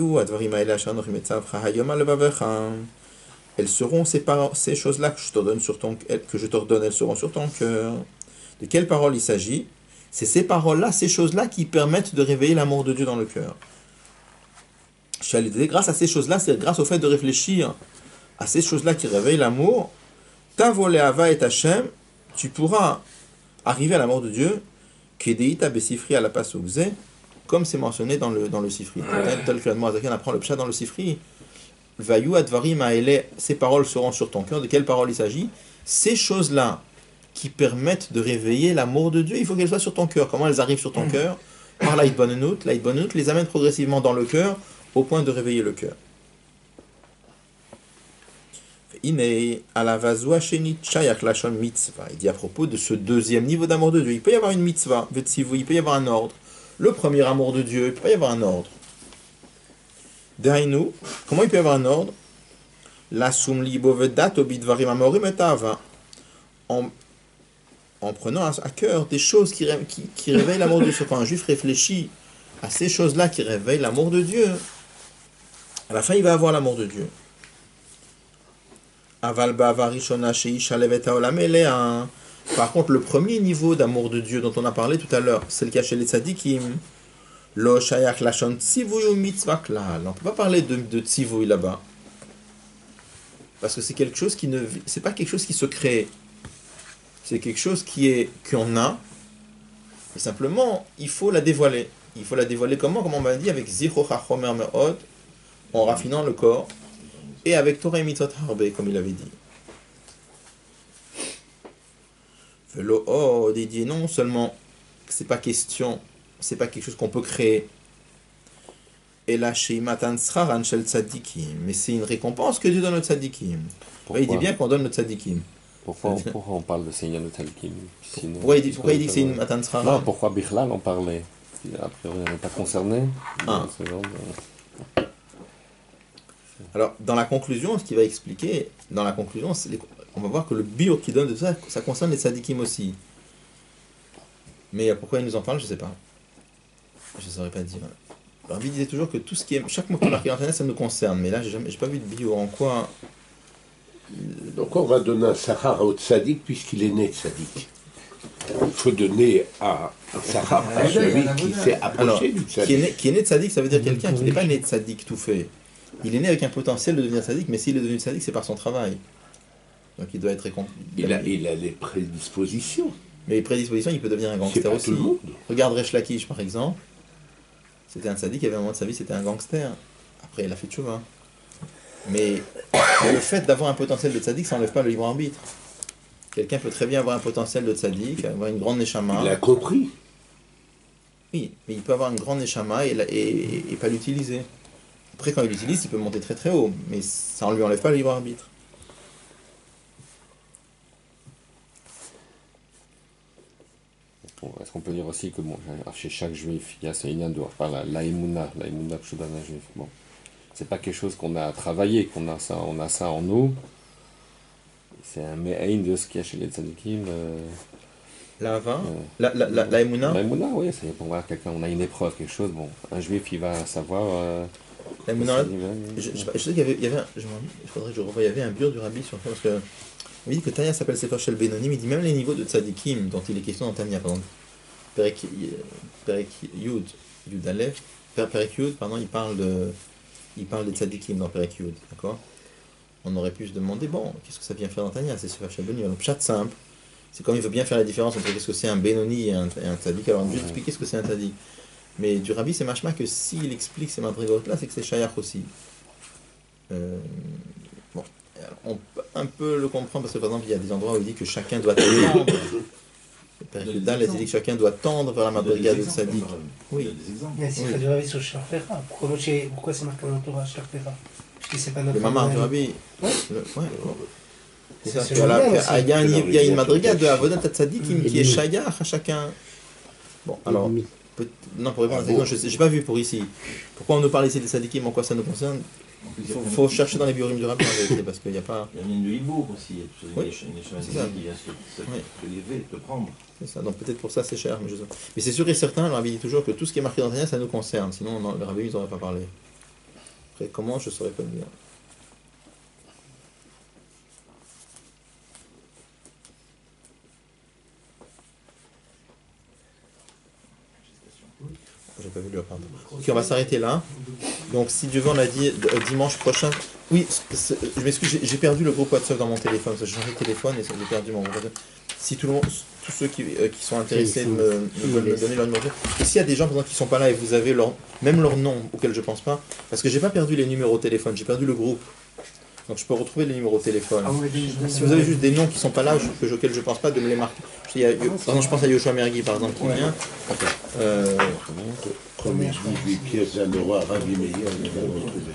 seront ces choses-là que je t'ordonne, elles seront sur ton cœur. De quelles paroles il s'agit? C'est ces paroles-là, ces choses-là qui permettent de réveiller l'amour de Dieu dans le cœur. Grâce à ces choses-là, c'est grâce au fait de réfléchir à ces choses-là qui réveillent l'amour, Tavoleava et Hachem, tu pourras arriver à l'amour de Dieu, Kedeita besifri à la passe au Gzé, comme c'est mentionné dans le Sifri. Tel que l'Admor Azaken apprend le pshat dans le Sifri. Vayu advarim aele, ces paroles seront sur ton cœur. De quelles paroles il s'agit? Ces choses-là qui permettent de réveiller l'amour de Dieu, il faut qu'elles soient sur ton cœur. Comment elles arrivent sur ton cœur? Par l'Aïdbanenout. L'Aïdbanenout les amène progressivement dans le cœur, au point de réveiller le cœur. Il dit à propos de ce deuxième niveau d'amour de Dieu, il peut y avoir une mitzvah, il peut y avoir un ordre. Le premier amour de Dieu, il peut y avoir un ordre. Dainu, comment il peut y avoir un ordre? En prenant à cœur des choses qui réveillent l'amour de Dieu. Quand un juif réfléchit à ces choses-là qui réveillent l'amour de Dieu, à la fin il va avoir l'amour de Dieu. Par contre, le premier niveau d'amour de Dieu dont on a parlé tout à l'heure, c'est le cas chez les tzadikim. On ne peut pas parler de tzivouy là-bas. Parce que c'est quelque chose c'est pas quelque chose qui se crée. C'est quelque chose qu'on a. Et simplement, il faut la dévoiler. Il faut la dévoiler comment? Comme on m'a dit, avec Zichro Chachomer Me'od, en raffinant le corps, et avec Torah et Mitzvot Harbe, comme il avait dit. Velo Od, il dit non seulement c'est pas question, c'est pas quelque chose qu'on peut créer. Et là, chez Matan Sraran Shel Tzadikim, mais c'est une récompense que Dieu donne au Tzadikim. Il dit bien qu'on donne le Tzadikim. Pourquoi on parle de Seigneur Tzadikim? Pourquoi il dit que c'est une Matan Sraran? Non, pourquoi Bichlal en parlait? A priori, on n'est pas concerné. Alors, dans la conclusion, ce qu'il va expliquer, dans la conclusion, on va voir que le bio qui donne de ça, ça concerne les tzadikim aussi. Mais pourquoi il nous en parle, je ne sais pas. Je ne saurais pas dire. Le Rabbi disait toujours que tout ce qui est, chaque mot qui est marqué dans Tanya, ça nous concerne. Mais là, j'ai pas vu de bio. En quoi? Donc on va donner un Sahara au tzaddik puisqu'il est né tzaddik. Il faut donner un Sahara à celui qui s'est approché du tzaddik. Qui est né tzaddik, ça veut dire quelqu'un qui n'est pas né tzaddik tout fait. Il est né avec un potentiel de devenir tzaddik, mais s'il est devenu tzaddik, c'est par son travail. Donc il doit être il a les prédispositions. Mais les prédispositions, il peut devenir un gangster aussi. Regarde Resh Lakish par exemple. C'était un tzaddik, il y avait un moment de sa vie, c'était un gangster. Après, il a fait tchouva. Mais le fait d'avoir un potentiel de tzaddik, ça n'enlève pas le libre arbitre. Quelqu'un peut très bien avoir un potentiel de tzaddik, avoir une grande neshama. Il a compris. Oui, mais il peut avoir une grande neshama et pas l'utiliser. Après, quand il l'utilise, il peut monter très très haut, mais ça ne lui enlève pas le libre arbitre. Bon, est-ce qu'on peut dire aussi que bon, chez chaque juif, il y a ce Inyan de l'Aïmouna Pshudana juif. Bon, c'est pas quelque chose qu'on a travaillé, on a ça en nous. C'est un me'ain de ce qu'il y a chez les tzadikim. L'Ava, l'Aïmouna. L'Aïmouna, oui, c'est pour voir quelqu'un, on a une épreuve, quelque chose. Bon, un juif, il va savoir. L'Aïmouna, je sais qu'il y avait il faudrait que je revoie, il y avait un biur du Rabbi sur ça, parce que on dit que Tanya s'appelle Sefer Shel Benonim, il dit même les niveaux de tzadikim dont il est question dans Tanya, par exemple, Perek Yud, Yud Aleph, Perek Yud, pardon, il parle des tzadikim dans Perek Yud, d'accord? On aurait pu se demander, bon, qu'est-ce que ça vient faire dans Tanya? C'est Sefer Shel Benonim. Le pshat simple, c'est comme il veut bien faire la différence entre qu'est-ce que c'est un Benoni et un tzadik, alors on va juste expliquer ce que c'est un tzadik. Mais du Rabbi, c'est machma que s'il explique ces madrigot-là, c'est que c'est shayach aussi. Bon, on peut un peu le comprendre parce que par exemple, il y a des endroits où il dit que chacun doit tendre. Il dit que chacun doit tendre vers la madriga de tzaddik. Oui. Il y a des exemples du Rabbi sur Sharfera. Pourquoi c'est marqué dans le Torah Sharfera? Parce que c'est pas notre. Le mamar du Rabbi. Ouais. Il y a une madriga de Avodat Tzadikim qui est shayach à chacun. Bon, alors. Non, pour répondre à cette question, je n'ai pas vu pour ici. Pourquoi on nous parle ici des tzadikim, en quoi ça nous concerne? Il faut chercher dans les biurim du Rabbi en vérité, parce qu'il n'y a pas. Il y a une libour aussi, il y a une qui vient se lever, te prendre. C'est ça, donc peut-être pour ça c'est cher. Mais c'est sûr et certain, le Rabbi dit toujours que tout ce qui est marqué dans Tanya, ça nous concerne, sinon le Rabbi ils n'auraient pas parlé. Après, comment, je ne saurais pas le dire. J'ai pas vu le pardon. Ok, on va s'arrêter là. Donc, si Dieu veut, on a dit dimanche prochain. Oui, je m'excuse, j'ai perdu le groupe WhatsApp dans mon téléphone. J'ai changé de téléphone et j'ai perdu mon groupe WhatsApp. Si tous ceux qui sont intéressés veulent me donner leur numéro. Et s'il y a des gens par exemple, qui ne sont pas là et vous avez même leur nom auquel je ne pense pas, parce que j'ai pas perdu les numéros de téléphone, j'ai perdu le groupe. Donc je peux retrouver les numéros de téléphone. Si vous avez juste des noms qui ne sont pas là, auxquels je ne pense pas, de me les marquer. Par exemple, je pense à Yoshua Mergui, par exemple, qui vient. Comme il dit, les pièces d'un roi Rabbi Meir, on va retrouver.